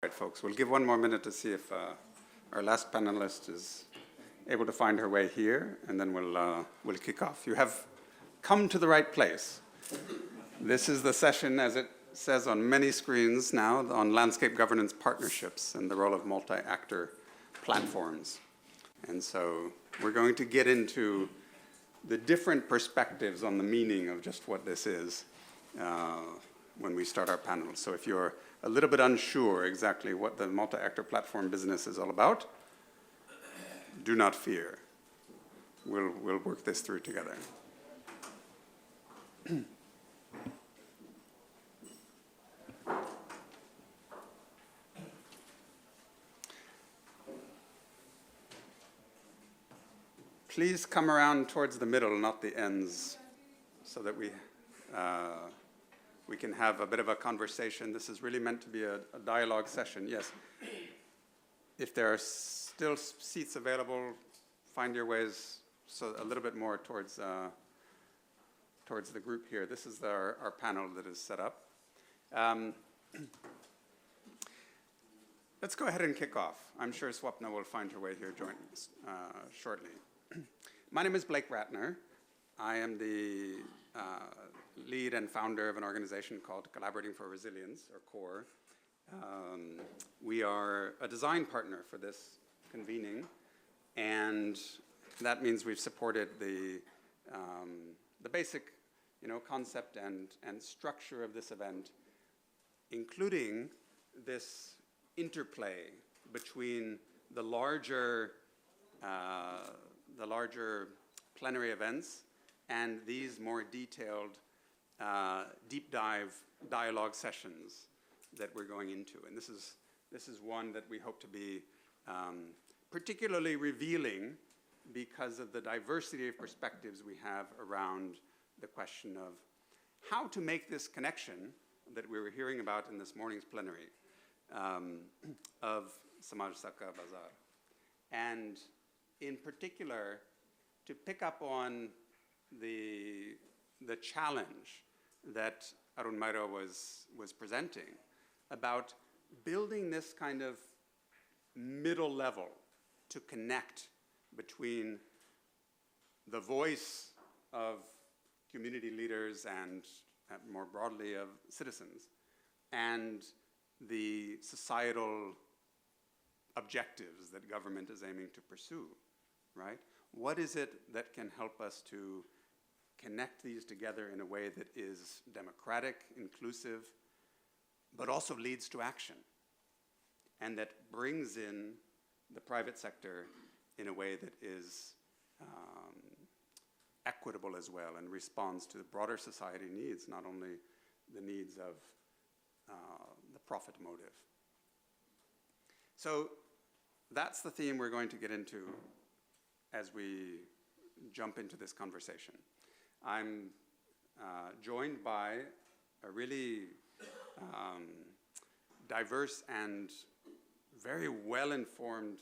Right, folks, we'll give one more minute to see if our last panelist is able to find her way here, and then we'll kick off. You have come to the right place. This is the session, as it says on many screens now, on landscape governance partnerships and the role of multi-actor platforms. And so we're going to get into the different perspectives on the meaning of just what this is when we start our panel. So if you're a little bit unsure exactly what the multi-actor platform business is all about, do not fear. We'll work this through together. Please come around towards the middle, not the ends, so that we can have a bit of a conversation. This is really meant to be a dialogue session. Yes. If there are still seats available, find your ways so a little bit more towards the group here. This is our panel that is set up. Let's go ahead and kick off. I'm sure Swapna will find her way here shortly. My name is Blake Ratner. I am the lead and founder of an organization called Collaborating for Resilience, or CORE. We are a design partner for this convening, and that means we've supported the basic, concept and structure of this event, including this interplay between the larger plenary events and these more detailed deep dive dialogue sessions that we're going into. And this is one that we hope to be particularly revealing because of the diversity of perspectives we have around the question of how to make this connection that we were hearing about in this morning's plenary of Samaj Saka Bazaar. And in particular, to pick up on the challenge that Arun Maira was presenting about building this kind of middle level to connect between the voice of community leaders and more broadly of citizens and the societal objectives that government is aiming to pursue, right? What is it that can help us to connect these together in a way that is democratic, inclusive, but also leads to action, and that brings in the private sector in a way that is equitable as well and responds to the broader society needs, not only the needs of the profit motive. So that's the theme we're going to get into as we jump into this conversation. I'm joined by a really diverse and very well-informed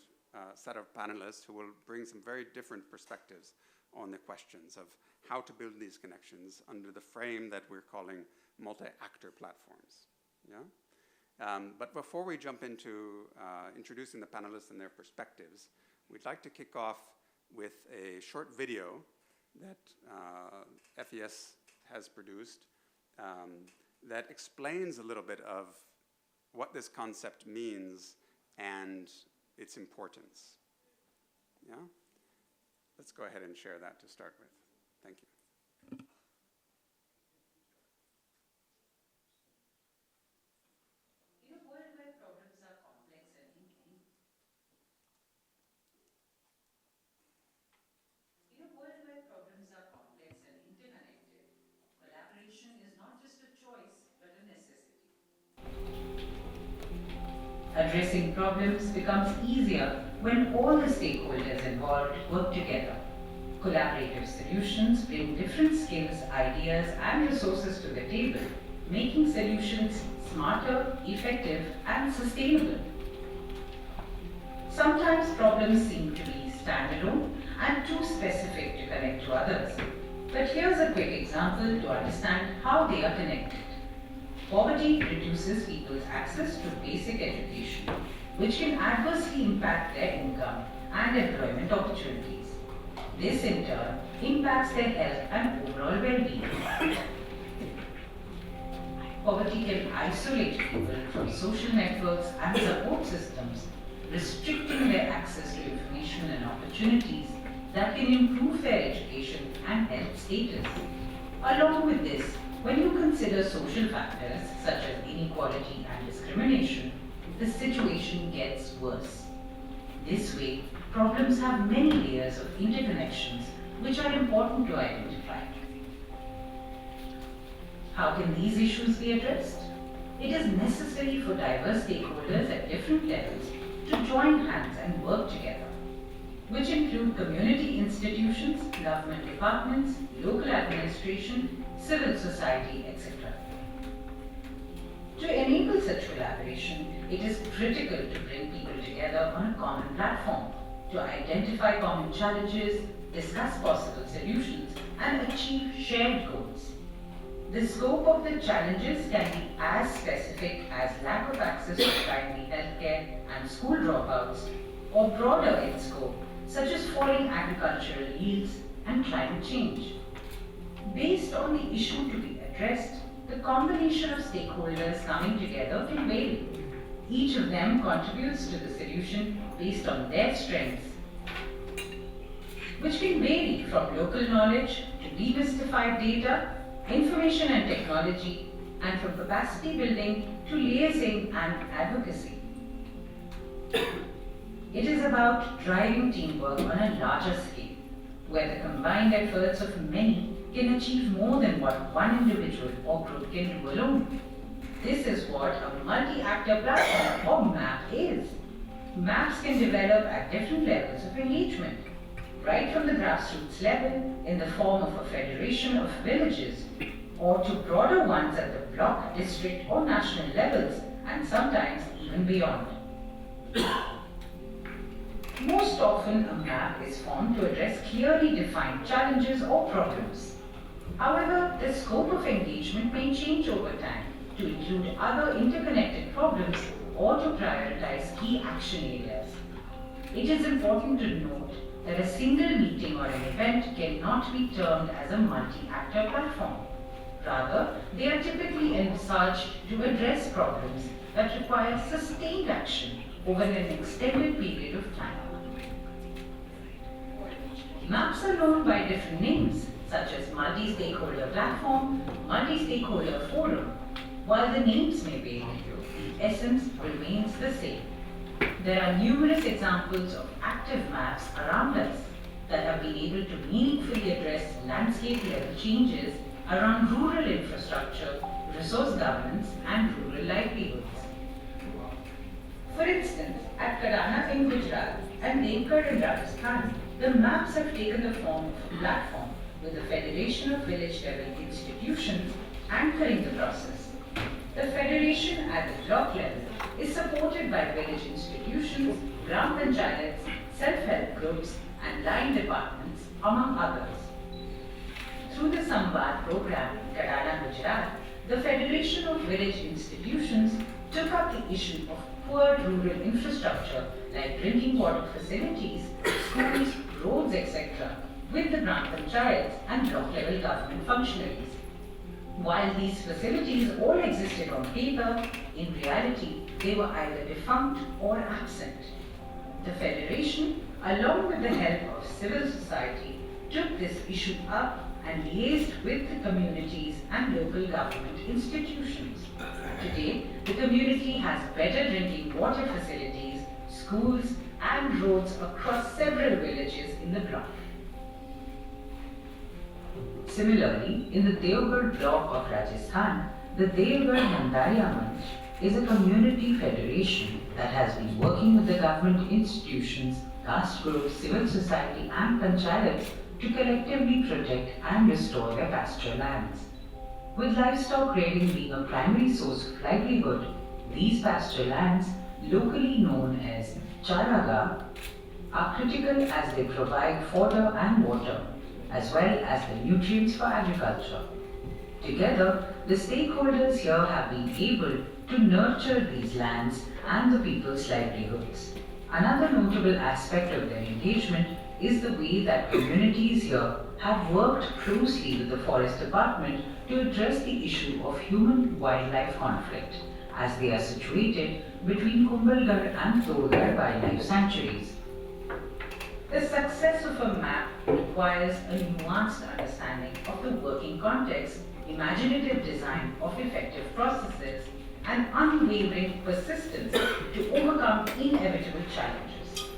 set of panelists who will bring some very different perspectives on the questions of how to build these connections under the frame that we're calling multi-actor platforms. Yeah? But before we jump into introducing the panelists and their perspectives, we'd like to kick off with a short video that FES has produced that explains a little bit of what this concept means and its importance. Yeah? Let's go ahead and share that to start with. Thank you. Addressing problems becomes easier when all the stakeholders involved work together. Collaborative solutions bring different skills, ideas, and resources to the table, making solutions smarter, effective, and sustainable. Sometimes problems seem to be standalone and too specific to connect to others. But here's a quick example to understand how they are connected. Poverty reduces people's access to basic education, which can adversely impact their income and employment opportunities. This in turn impacts their health and overall well-being. Poverty can isolate people from social networks and support systems, restricting their access to information and opportunities that can improve their education and health status. Along with this, when you consider social factors such as inequality and discrimination, the situation gets worse. This way, problems have many layers of interconnections which are important to identify. How can these issues be addressed? It is necessary for diverse stakeholders at different levels to join hands and work together, which include community institutions, government departments, local administration, civil society, etc. To enable such collaboration, it is critical to bring people together on a common platform, to identify common challenges, discuss possible solutions, and achieve shared goals. The scope of the challenges can be as specific as lack of access to primary healthcare and school dropouts, or broader in scope, such as falling agricultural yields and climate change. Based on the issue to be addressed, the combination of stakeholders coming together can vary. Each of them contributes to the solution based on their strengths, which can vary from local knowledge to demystified data, information and technology, and from capacity building to liaising and advocacy. It is about driving teamwork on a larger scale, where the combined efforts of many can achieve more than what one individual or group can do alone. This is what a multi-actor platform or MAP is. MAPs can develop at different levels of engagement, right from the grassroots level in the form of a federation of villages, or to broader ones at the block, district or national levels, and sometimes even beyond. Most often, a MAP is formed to address clearly defined challenges or problems. However, the scope of engagement may change over time to include other interconnected problems or to prioritize key action areas. It is important to note that a single meeting or an event cannot be termed as a multi-actor platform. Rather, they are typically envisaged to address problems that require sustained action over an extended period of time. MAPs are known by different names, such as multi-stakeholder platform, multi-stakeholder forum. While the names may vary, the essence remains the same. There are numerous examples of active MAPs around us that have been able to meaningfully address landscape-level changes around rural infrastructure, resource governance, and rural livelihoods. For instance, at Kadana in Gujarat and Devgarh in Rajasthan, the MAPs have taken the form of a platform with the Federation of Village-level institutions anchoring the process. The federation at the block level is supported by village institutions, gram panchayats, self-help groups, and line departments, among others. Through the Samvad program in Kadana, Gujarat, the Federation of Village Institutions took up the issue of poor rural infrastructure like drinking water facilities, schools, roads, etc. with the gram panchayats and block-level government functionaries. While these facilities all existed on paper, in reality, they were either defunct or absent. The Federation, along with the help of civil society, took this issue up and liaised with the communities and local government institutions. Today, the community has better drinking water facilities, schools, and roads across several villages in the block. Similarly, in the Devgarh block of Rajasthan, the Devgarh Nandariya Manch is a community federation that has been working with the government institutions, caste groups, civil society and panchayats to collectively protect and restore their pastoral lands. With livestock rearing being a primary source of livelihood, these pastoral lands, locally known as charaga, are critical as they provide fodder and water, as well as the nutrients for agriculture. Together, the stakeholders here have been able to nurture these lands and the people's livelihoods. Another notable aspect of their engagement is the way that communities here have worked closely with the Forest Department to address the issue of human-wildlife conflict, as they are situated between Kumbhalgarh and Tolgarh wildlife sanctuaries. The success of a map requires a nuanced understanding of the working context, imaginative design of effective processes, and unwavering persistence to overcome inevitable challenges.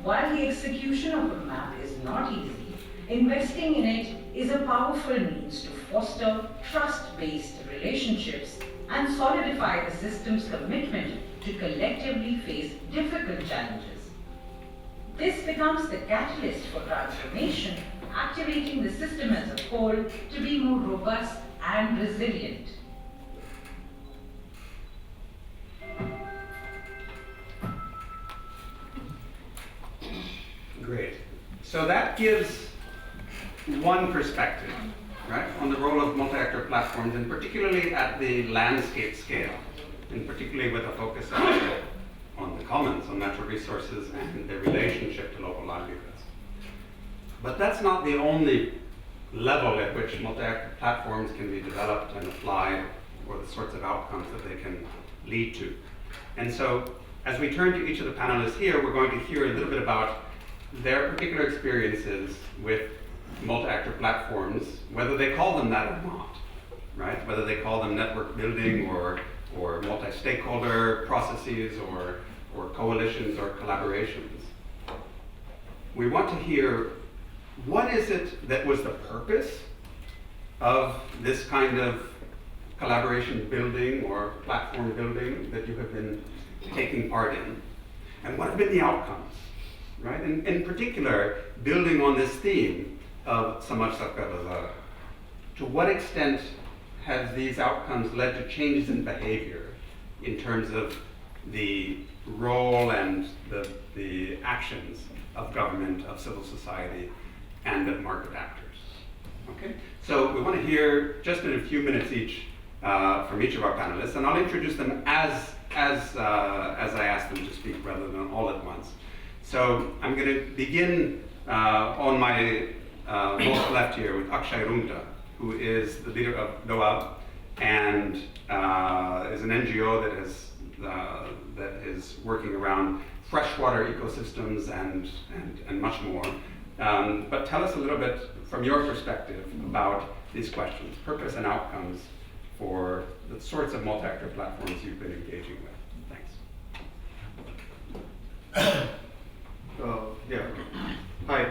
While the execution of a map is not easy, investing in it is a powerful means to foster trust-based relationships and solidify the system's commitment to collectively face difficult challenges. This becomes the catalyst for transformation, activating the system as a whole to be more robust and resilient. Great. So that gives one perspective, right, on the role of multi-actor platforms, and particularly at the landscape scale, and particularly with a focus on the commons, on natural resources, and their relationship to local livelihoods. But that's not the only level at which multi-actor platforms can be developed and applied, or the sorts of outcomes that they can lead to. And so, as we turn to each of the panelists here, we're going to hear a little bit about their particular experiences with multi-actor platforms, whether they call them that or not, right? Whether they call them network building or multi-stakeholder processes or coalitions or collaborations. We want to hear, what is it that was the purpose of this kind of collaboration building or platform building that you have been taking part in? And what have been the outcomes? Right? And in particular, building on this theme of Samaj Sabka Bazaar, to what extent have these outcomes led to changes in behavior in terms of the role and the actions of government, of civil society, and of market actors? Okay? So we want to hear just in a few minutes each from each of our panelists, and I'll introduce them as I ask them to speak rather than all at once. So I'm going to begin on my most left here with Akshay Rungta, who is the leader of DOAB and is an NGO that is working around freshwater ecosystems and much more. But tell us a little bit from your perspective about these questions, purpose and outcomes for the sorts of multi-actor platforms you've been engaging with. Thanks. Yeah. Hi,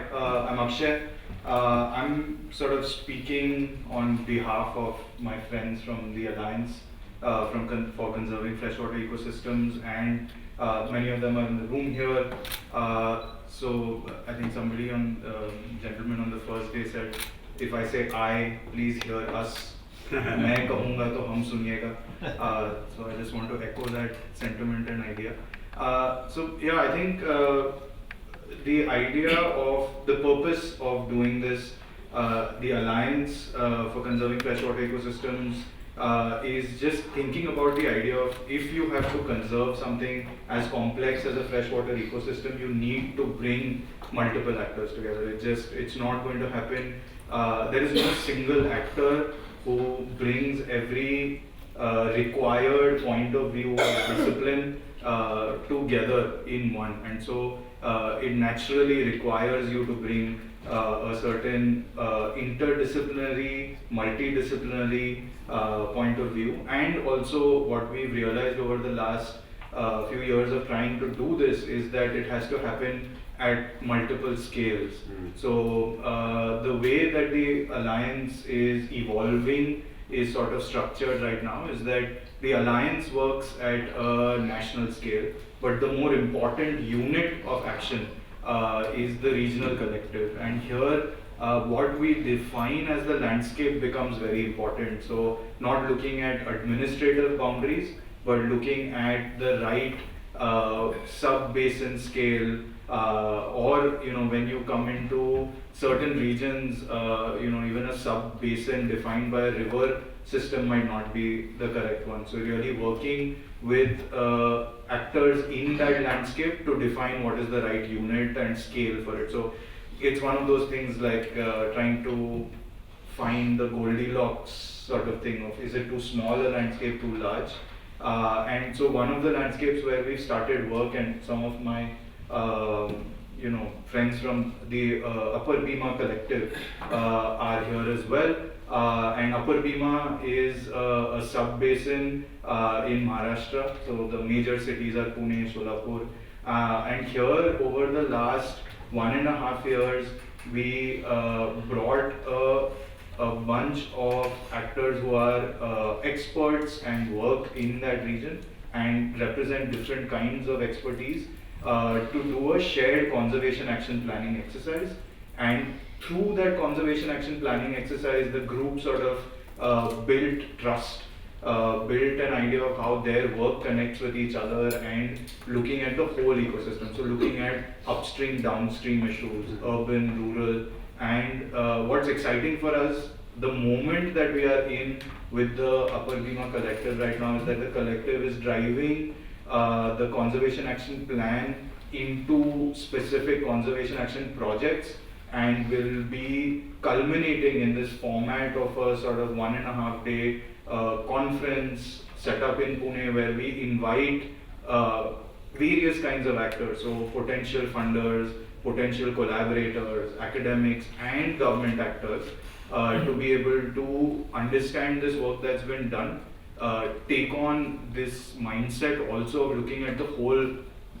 I'm Akshay. I'm sort of speaking on behalf of my friends from the Alliance for Conserving Freshwater Ecosystems, and many of them are in the room here. So I think somebody gentleman on the first day said, if I say I, please hear us. मैं कहूँगा तो हम सुनिएगा. So I just want to echo that sentiment and idea. So yeah, I think the idea of the purpose of doing this, the Alliance for Conserving Freshwater Ecosystems, is just thinking about the idea of, if you have to conserve something as complex as a freshwater ecosystem, you need to bring multiple actors together. It's not going to happen. There is no single actor who brings every required point of view or discipline together in one, and so it naturally requires you to bring a certain interdisciplinary, multidisciplinary point of view. And also what we've realized over the last few years of trying to do this is that it has to happen at multiple scales. So the way that the Alliance is evolving is sort of structured right now is that the Alliance works at a national scale, but the more important unit of action is the regional collective. And here, what we define as the landscape becomes very important. So not looking at administrative boundaries, but looking at the right sub-basin scale or when you come into certain regions, even a sub-basin defined by a river system might not be the correct one. So really working with actors in that landscape to define what is the right unit and scale for it. So it's one of those things like trying to find the Goldilocks sort of thing of, is it too small a landscape, too large? And so one of the landscapes where we started work, and some of my friends from the Upper Bhima collective are here as well. And Upper Bhima is a sub-basin in Maharashtra. So the major cities are Pune, Solapur. And here over the last 1.5 years, we brought a bunch of actors who are experts and work in that region and represent different kinds of expertise to do a shared conservation action planning exercise. And through that conservation action planning exercise, the group sort of built trust, built an idea of how their work connects with each other and looking at the whole ecosystem. So looking at upstream, downstream issues, urban, rural, and what's exciting for us, the moment that we are in with the Upper Bhima collective right now is that the collective is driving the conservation action plan into specific conservation action projects, and will be culminating in this format of a sort of 1.5-day conference set up in Pune, where we invite various kinds of actors, so potential funders, potential collaborators, academics and government actors to be able to understand this work that's been done, take on this mindset also of looking at the whole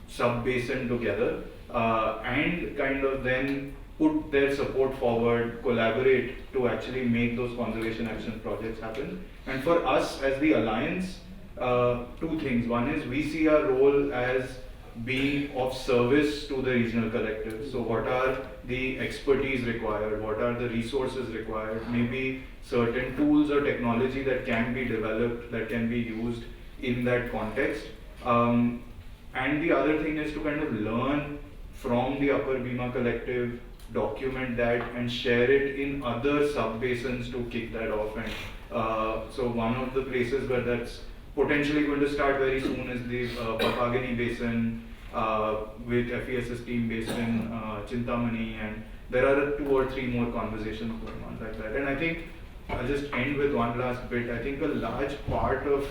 sub-basin together, and kind of then put their support forward, collaborate to actually make those conservation action projects happen. And for us as the Alliance, two things. One is we see our role as being of service to the regional collective. So what are the expertise required? What are the resources required? Maybe certain tools or technology that can be developed, that can be used in that context. And the other thing is to kind of learn from the Upper Bhima collective, document that and share it in other sub-basins to kick that off. And so one of the places where that's potentially going to start very soon is the Papagani Basin with FES's team based in Chintamani, and there are 2 or 3 more conversations going on like that. And I think I'll just end with one last bit. I think a large part of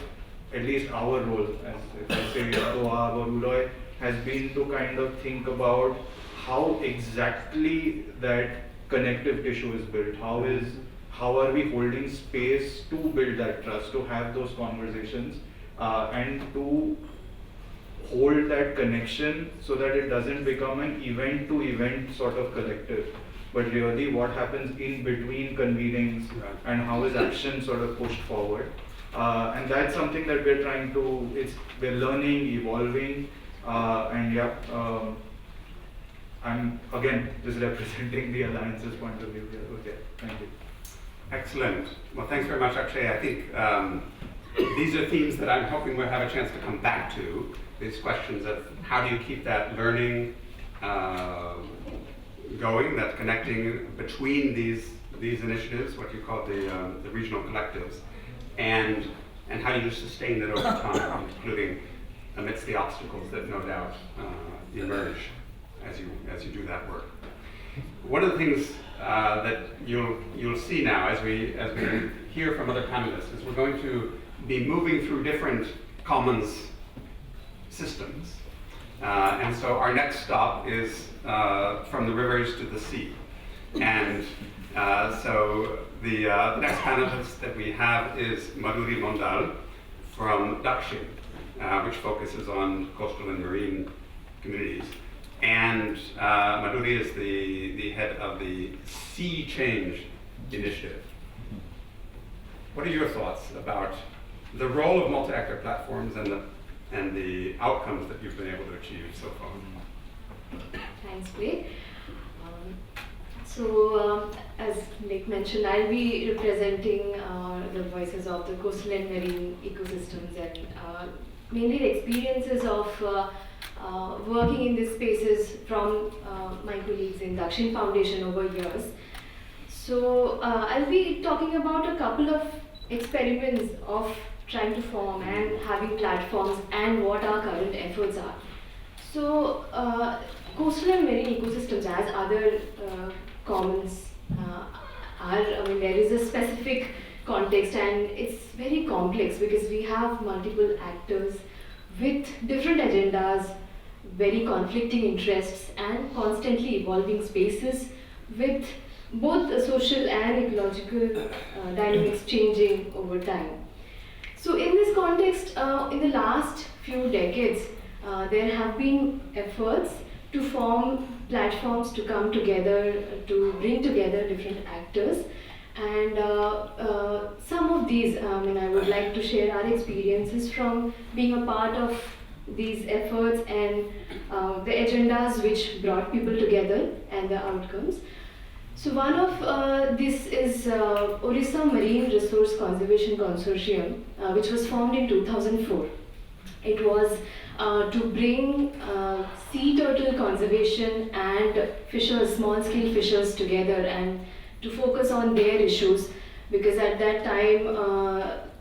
at least our role, as if I say Doab or Uloy, has been to kind of think about how exactly that connective tissue is built. How are we holding space to build that trust, to have those conversations, and to hold that connection so that it doesn't become an event-to-event sort of collective, but really what happens in between convenings and how is action sort of pushed forward. And that's something that we're trying to, we're learning, evolving, and yeah, I'm again just representing the Alliance's point of view here. Okay, thank you. Excellent. Well, thanks very much, Akshay. I think these are themes that I'm hoping we'll have a chance to come back to. These questions of how do you keep that learning going, that connecting between these initiatives, what you call the regional collectives, and how do you sustain it over time, including amidst the obstacles that no doubt emerge as you do that work. One of the things that you'll see now as we hear from other panelists is we're going to be moving through different commons systems. And so our next stop is from the rivers to the sea. And so the next panelist that we have is Madhuri Mondal from Dakshin, which focuses on coastal and marine communities. And Madhuri is the head of the Sea Change Initiative. What are your thoughts about the role of multi-actor platforms and the outcomes that you've been able to achieve so far? Thanks, Blake. As Blake mentioned, I'll be representing the voices of the coastal and marine ecosystems and mainly the experiences of working in these spaces from my colleagues in Dakshin Foundation over years. So I'll be talking about a couple of experiments of trying to form and having platforms and what our current efforts are. So coastal and marine ecosystems, as other commons are, I mean, there is a specific context and it's very complex because we have multiple actors with different agendas, very conflicting interests and constantly evolving spaces with both the social and ecological dynamics changing over time. So in this context, in the last few decades, there have been efforts to form platforms to come together, to bring together different actors. And some of these, and I would like to share our experiences from being a part of these efforts and the agendas which brought people together and the outcomes. So one of this is Orissa Marine Resource Conservation Consortium, which was formed in 2004. It was to bring sea turtle conservation and fishers, small-scale fishers together and to focus on their issues, because at that time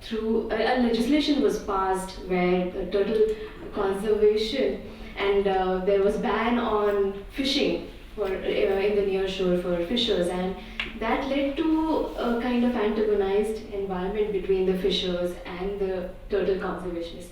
through a legislation was passed where turtle conservation and there was ban on fishing for in the near shore for fishers, and that led to a kind of antagonized environment between the fishers and the turtle conservationists.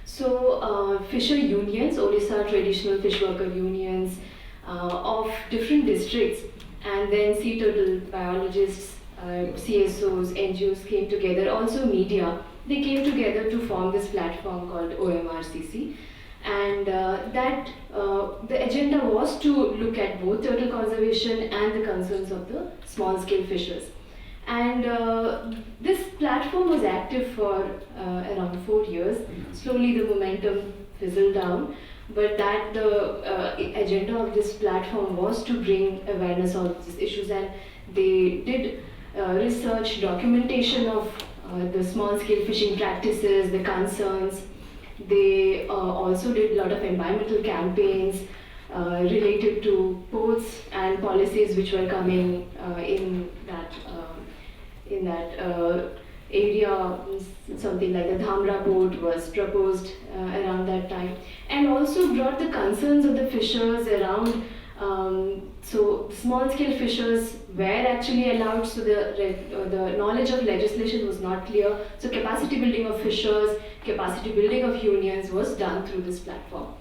So fisher unions, Orissa traditional fish worker unions of different districts, and then sea turtle biologists, CSOs, NGOs came together, also media. They came together to form this platform called OMRCC, and the agenda was to look at both turtle conservation and the concerns of the small-scale fishers. And this platform was active for around 4 years. Slowly the momentum fizzled down, but that the agenda of this platform was to bring awareness of these issues, and they did research, documentation of the small-scale fishing practices, the concerns. They also did a lot of environmental campaigns related to ports and policies which were coming in that area. Something like the Dhamra port was proposed around that time, and also brought the concerns of the fishers around. So small-scale fishers were actually allowed, so the knowledge of legislation was not clear. So capacity building of fishers, capacity building of unions was done through this platform.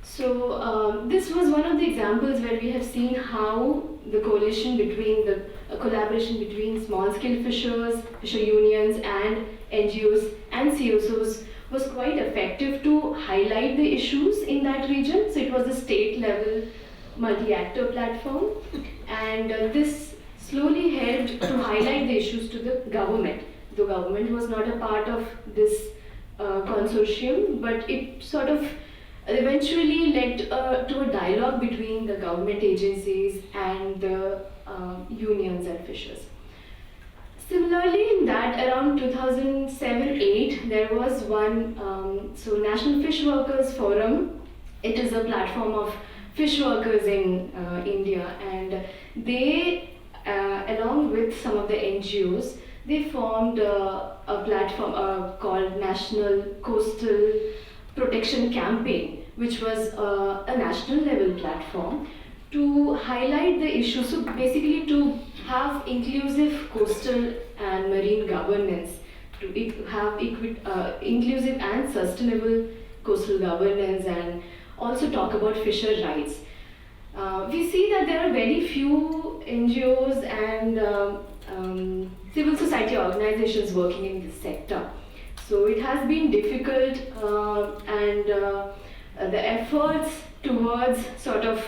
So this was one of the examples where we have seen how the coalition between the collaboration between small-scale fishers, fisher unions and NGOs and CSOs was quite effective to highlight the issues in that region. So it was a state-level multi-actor platform, and this slowly helped to highlight the issues to the government. The government was not a part of this consortium, but it sort of eventually led to a dialogue between the government agencies and the unions and fishers. Similarly, in that around 2007-8, there was one, so National Fish Workers Forum. It is a platform of fish workers in India, and they, along with some of the NGOs, they formed a platform called National Coastal Protection Campaign, which was a national level platform to highlight the issue. So basically to have inclusive coastal and marine governance, to have inclusive and sustainable coastal governance, and also talk about fisher rights. We see that there are very few NGOs and civil society organizations working in this sector. So it has been difficult, and the efforts towards sort of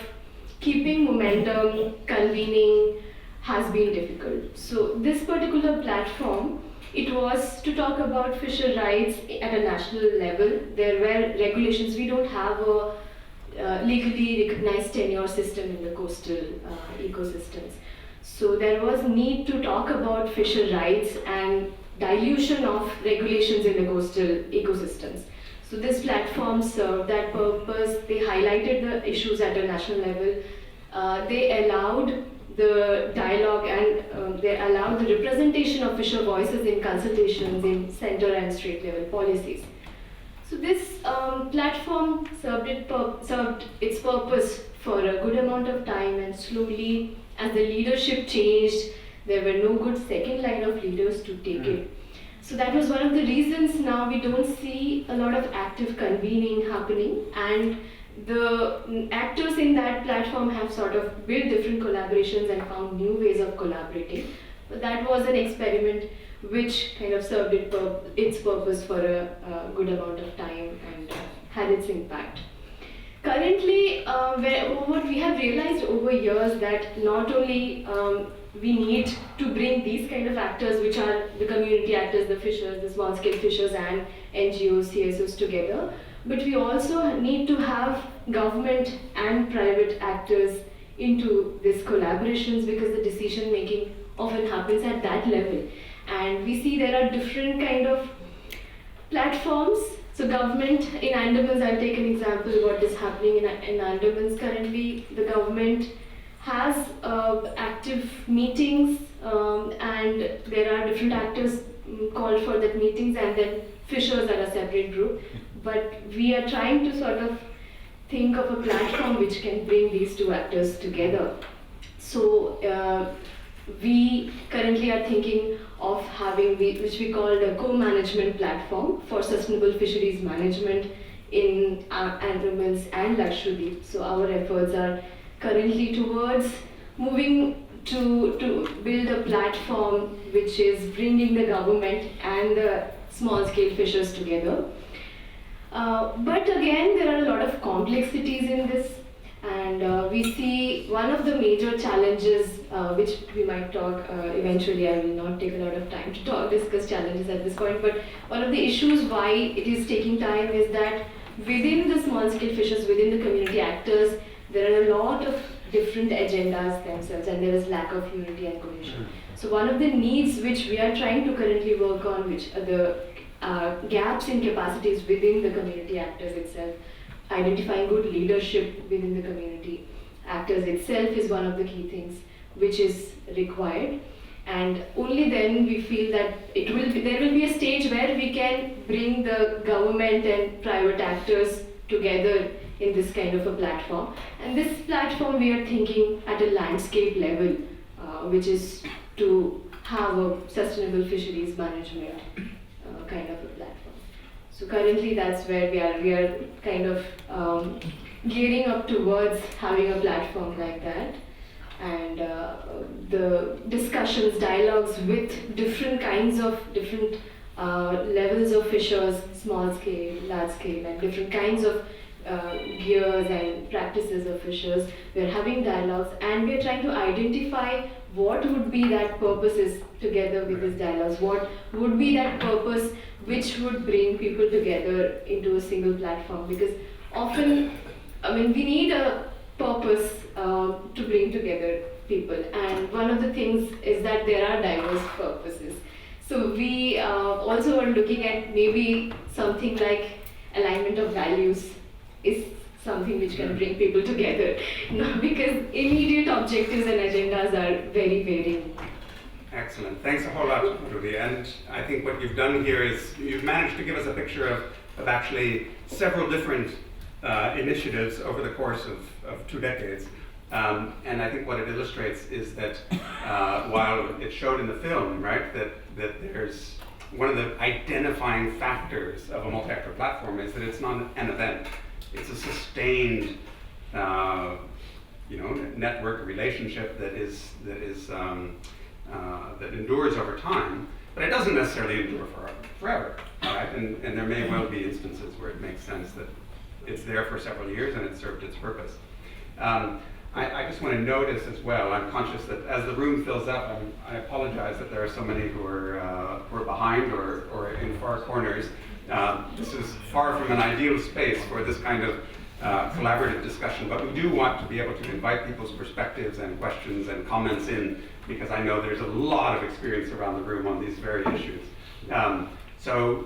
keeping momentum, convening, has been difficult. So this particular platform, it was to talk about fisher rights at a national level. There were regulations. We don't have a legally recognized tenure system in the coastal ecosystems. So there was need to talk about fisher rights and dilution of regulations in the coastal ecosystems. So this platform served that purpose. They highlighted the issues at a national level. They allowed the dialogue and they allowed the representation of fisher voices in consultations in center and state level policies. So this platform served its purpose for a good amount of time, and slowly, as the leadership changed, there were no good second line of leaders to take it. So that was one of the reasons now we don't see a lot of active convening happening, and the actors in that platform have sort of built different collaborations and found new ways of collaborating. But that was an experiment which kind of served its purpose for a good amount of time and had its impact. Currently, what we have realized over years that not only we need to bring these kind of actors, which are the community actors, the fishers, the small scale fishers and NGOs, CSOs together, but we also need to have government and private actors into these collaborations, because the decision making often happens at that level. And we see there are different kind of platforms. So government in Andamans, I'll take an example of what is happening in Andamans currently. The government has active meetings and there are different actors called for that meetings, and then fishers are a separate group. But we are trying to sort of think of a platform which can bring these two actors together. So we currently are thinking of having which we call the co-management platform for sustainable fisheries management in Andamans and Lakshadweep. So our efforts are currently towards moving to build a platform which is bringing the government and the small scale fishers together. But again, there are a lot of complexities in this, and we see one of the major challenges which we might talk eventually. I will not take a lot of time to discuss challenges at this point, but one of the issues why it is taking time is that within the small scale fishers, within the community actors, there are a lot of different agendas themselves, and there is lack of unity and cohesion. So one of the needs which we are trying to currently work on, which are the gaps in capacities within the community actors itself, identifying good leadership within the community actors itself is one of the key things which is required. And only then we feel that there will be a stage where we can bring the government and private actors together in this kind of a platform. And this platform we are thinking at a landscape level, which is to have a sustainable fisheries management kind of a platform. So currently that's where we are kind of gearing up towards having a platform like that. And the discussions, dialogues with different kinds of different levels of fishers, small scale, large scale, and different kinds of gears and practices of fishers. We are having dialogues, and we are trying to identify what would be that purposes together with these dialogues. What would be that purpose which would bring people together into a single platform? Because often, I mean, we need a purpose to bring together people, and one of the things is that there are diverse purposes. So we also are looking at maybe something like alignment of values is something which can bring people together, because immediate objectives and agendas are very varying. Excellent. Thanks a whole lot, Ruby. And I think what you've done here is you've managed to give us a picture of actually several different initiatives over the course of 2 decades. And I think what it illustrates is that while it showed in the film, right, that there's one of the identifying factors of a multi-actor platform is that it's not an event. It's a sustained, network relationship that endures over time, but it doesn't necessarily endure forever, right? And there may well be instances where it makes sense that it's there for several years and it served its purpose. I just want to notice as well, I'm conscious that as the room fills up, I apologize that there are so many who are behind or in far corners. This is far from an ideal space for this kind of collaborative discussion, but we do want to be able to invite people's perspectives and questions and comments in, because I know there's a lot of experience around the room on these very issues. So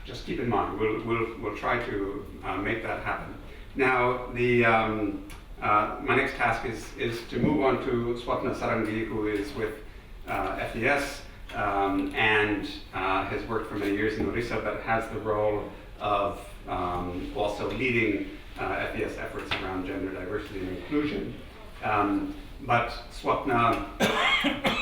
just keep in mind, we'll try to make that happen. Now, my next task is to move on to Swapna Sarangi, who is with FES and has worked for many years in Odisha, but has the role of also leading FES efforts around gender diversity and inclusion. But Swapna,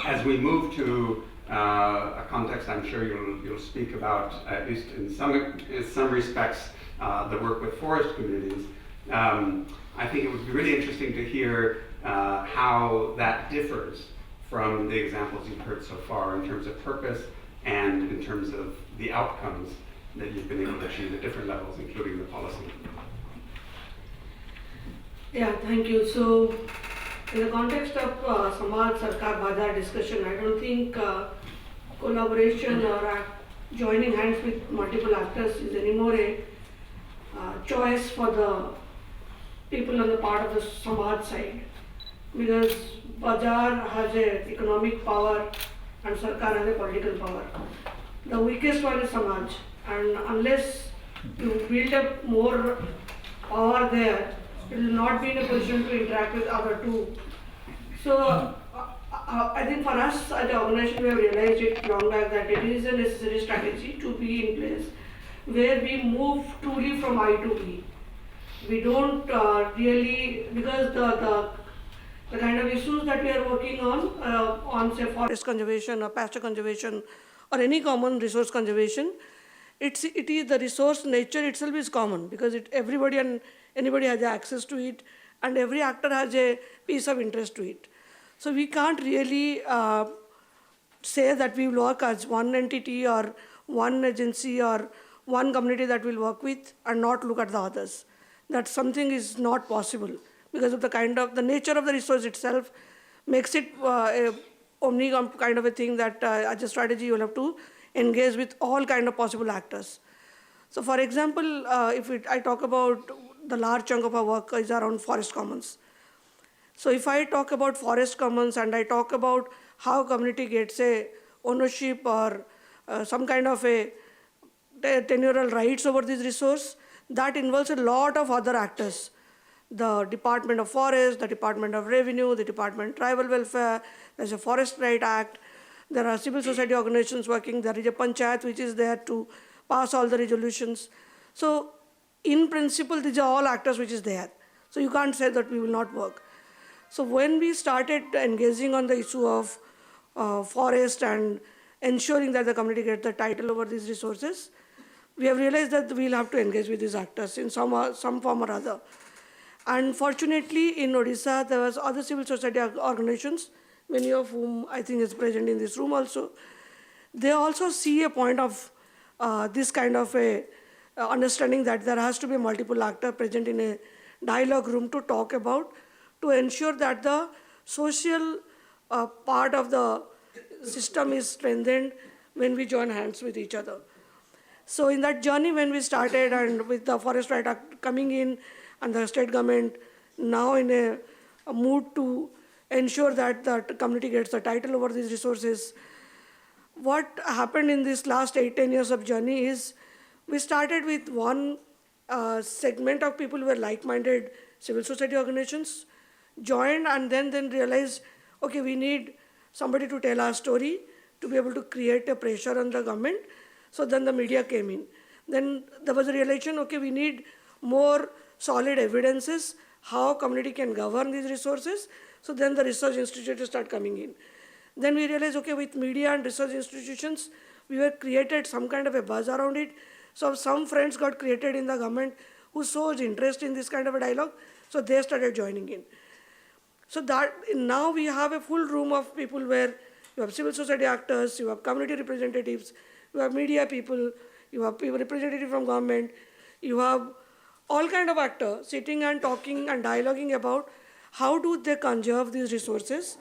as we move to a context I'm sure you'll speak about, at least in some respects, the work with forest communities, I think it would be really interesting to hear how that differs from the examples you've heard so far in terms of purpose and in terms of the outcomes that you've been able to achieve at different levels, including the policy. Yeah, thank you. So, in the context of Samaj Sarkar Bazar discussion, I don't think collaboration or joining hands with multiple actors is anymore a choice for the people on the part of the Samaj side, because Bazar has a economic power and Sarkar has a political power. The weakest one is Samaj, and unless you build up more power there, it will not be in a position to interact with other two. So I think for us as an organization, we have realized it long back that it is a necessary strategy to be in place where we move truly from I to we. We don't really, because the kind of issues that we are working on say forest conservation or pasture conservation or any common resource conservation, it is the resource nature itself is common, because everybody and anybody has access to it, and every actor has a piece of interest to it. So we can't really say that we will work as one entity or one agency or one community that we'll work with and not look at the others. That something is not possible because of the nature of the resource itself makes it a omni kind of a thing that as a strategy you will have to engage with all kind of possible actors. So for example, if I talk about the large chunk of our work is around forest commons. So if I talk about forest commons and I talk about how community gets a ownership or some kind of a tenural rights over this resource, that involves a lot of other actors. The Department of Forest, the Department of Revenue, the Department of Tribal Welfare, there's a Forest Right Act, there are civil society organizations working, there is a panchayat which is there to pass all the resolutions. So in principle, these are all actors which is there. So you can't say that we will not work. So when we started engaging on the issue of forest and ensuring that the community gets the title over these resources, we have realized that we'll have to engage with these actors in some form or other. And fortunately, in Odisha, there was other civil society organizations, many of whom I think is present in this room also. They also see a point of this kind of a understanding that there has to be multiple actors present in a dialogue room to talk about, to ensure that the social part of the system is strengthened when we join hands with each other. So in that journey when we started, and with the Forest Right Act coming in and the state government now in a mood to ensure that the community gets the title over these resources, what happened in this last 8-10 years of journey is we started with one segment of people who were like-minded civil society organizations, joined and then realized, okay, we need somebody to tell our story, to be able to create a pressure on the government. So then the media came in. Then there was a realization, okay, we need more solid evidences how community can govern these resources. So then the research institutions start coming in. Then we realized, okay, with media and research institutions, we were created some kind of a buzz around it. So some friends got created in the government who showed interest in this kind of a dialogue. So they started joining in. So that now we have a full room of people where you have civil society actors, you have community representatives, you have media people, you have people representative from government, you have all kind of actors sitting and talking and dialoguing about how do they conserve these resources,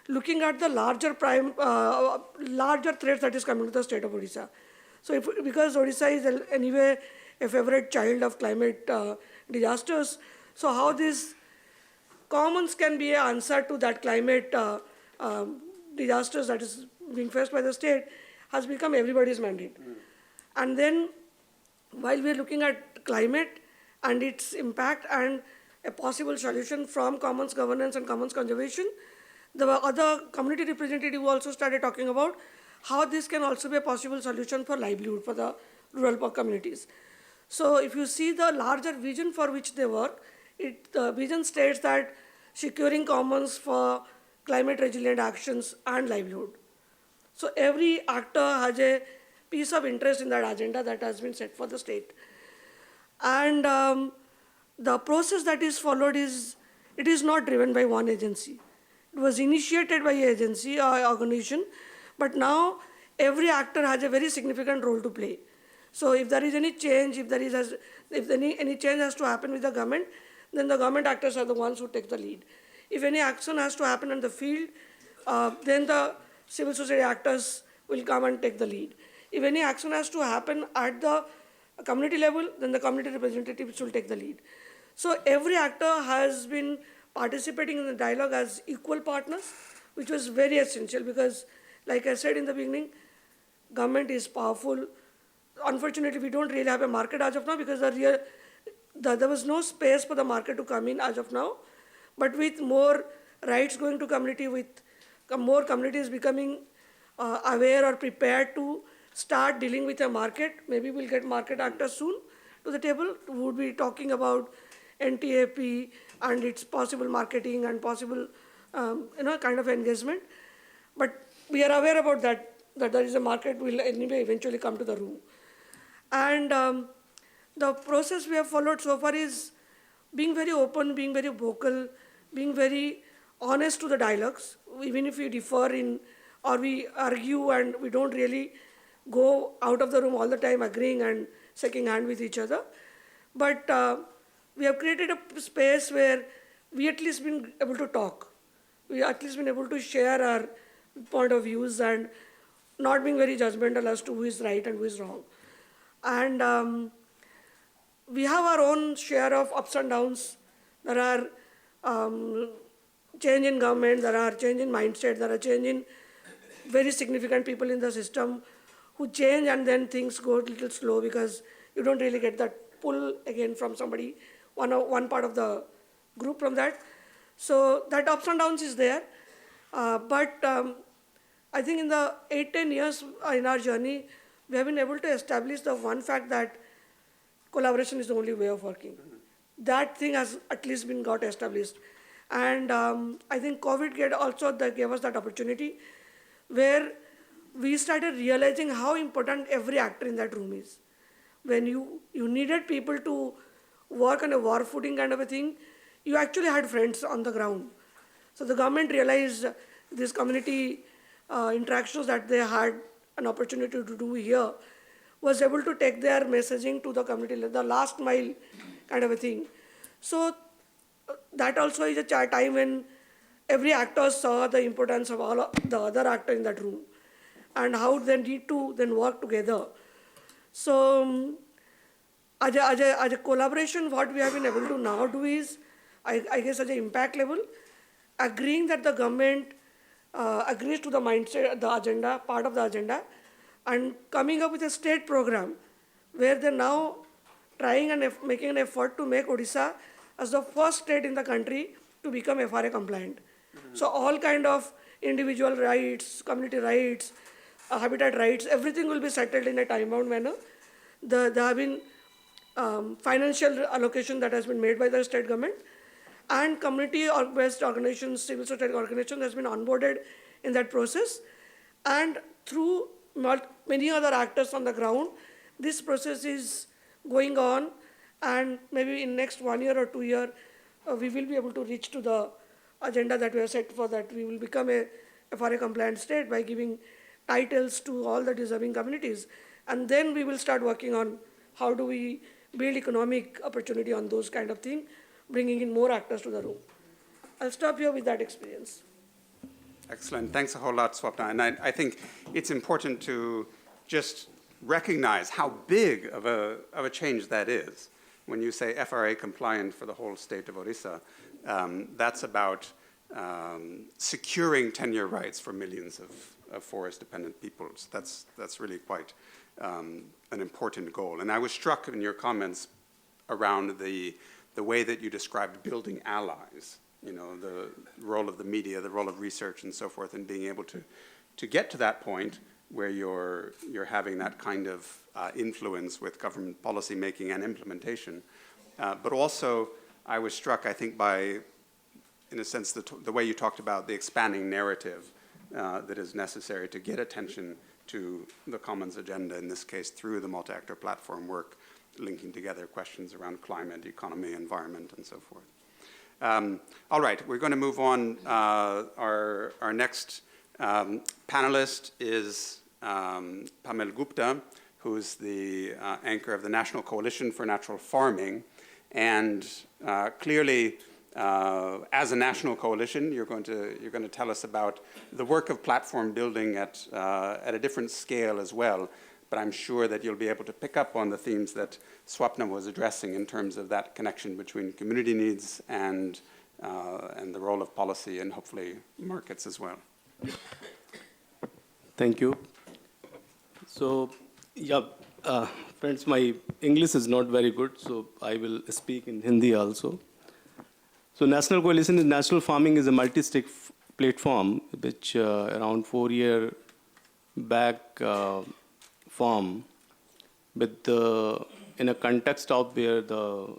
looking at the larger threats that is coming to the state of Odisha. So because Odisha is anyway a favorite child of climate disasters, so how these commons can be an answer to that climate disasters that is being faced by the state has become everybody's mandate. And then while we are looking at climate and its impact and a possible solution from commons governance and commons conservation, the other community representative also started talking about how this can also be a possible solution for livelihood for the rural communities. So if you see the larger vision for which they work, the vision states that securing commons for climate resilient actions and livelihood. So every actor has a piece of interest in that agenda that has been set for the state. And the process that is followed it is not driven by one agency. It was initiated by an agency or organization, but now every actor has a very significant role to play. So if there is any change, if any change has to happen with the government, then the government actors are the ones who take the lead. If any action has to happen in the field, then the civil society actors will come and take the lead. If any action has to happen at the community level, then the community representatives will take the lead. So every actor has been participating in the dialogue as equal partners, which was very essential because, like I said in the beginning, government is powerful. Unfortunately, we don't really have a market as of now because there was no space for the market to come in as of now. But with more rights going to community, with more communities becoming aware or prepared to start dealing with a market, maybe we'll get market actors soon to the table. We would be talking about NTAP and its possible marketing and possible kind of engagement. But we are aware about that there is a market will anyway eventually come to the room. And the process we have followed so far is being very open, being very vocal, being very honest to the dialogues, even if we differ in or we argue and we don't really go out of the room all the time agreeing and shaking hand with each other. But we have created a space where we at least been able to talk. We at least been able to share our point of views and not being very judgmental as to who is right and who is wrong. And we have our own share of ups and downs. There are change in government, there are change in mindset, there are change in very significant people in the system who change and then things go a little slow because you don't really get that pull again from somebody, one part of the group from that. So that ups and downs is there. But I think in the 8-10 years in our journey, we have been able to establish the one fact that collaboration is the only way of working. That thing has at least been got established. And I think COVID gave us that opportunity where we started realizing how important every actor in that room is. When you needed people to work on a war footing kind of a thing, you actually had friends on the ground. So the government realized these community interactions that they had an opportunity to do here was able to take their messaging to the community, the last mile kind of a thing. So that also is a time when every actor saw the importance of all the other actors in that room and how they need to then work together. So as a collaboration, what we have been able to now do is, I guess at the impact level, agreeing that the government agrees to the mindset, the agenda, part of the agenda, and coming up with a state program where they're now trying and making an effort to make Odisha as the first state in the country to become FRA compliant. So all kind of individual rights, community rights, habitat rights, everything will be settled in a time-bound manner. There have been financial allocation that has been made by the state government, and community-based organizations, civil society organizations has been onboarded in that process. And through many other actors on the ground, this process is going on, and maybe in next 1 year or 2 years, we will be able to reach to the agenda that we have set for that. We will become a FRA compliant state by giving titles to all the deserving communities. And then we will start working on how do we build economic opportunity on those kind of things, bringing in more actors to the room. I'll stop here with that experience. Excellent. Thanks a whole lot, Swapna. And I think it's important to just recognize how big of a change that is. When you say FRA compliant for the whole state of Odisha, that's about securing tenure rights for millions forest-dependent peoples. That's really quite an important goal. And I was struck in your comments around the way that you described building allies, you know, the role of the media, the role of research and so forth, and being able to get to that point where you're having that kind of influence with government policy making and implementation. But also, I was struck, I think, by, in a sense, the way you talked about the expanding narrative that is necessary to get attention to the Commons agenda, in this case, through the multi-actor platform work, linking together questions around climate, economy, environment, and so forth. All right, we're going to move on. Our next panelist is Pamela Gupta, who's the anchor of the National Coalition for Natural Farming. And clearly, as a national coalition, you're going to tell us about the work of platform building at a different scale as well. But I'm sure that you'll be able to pick up on the themes that Swapna was addressing in terms of that connection between community needs and the role of policy and hopefully markets as well. Thank you. So, yeah, friends, my English is not very good, so I will speak in Hindi also. So, National Coalition in Natural Farming is a multi-stake platform which around 4 years back formed with in a context of where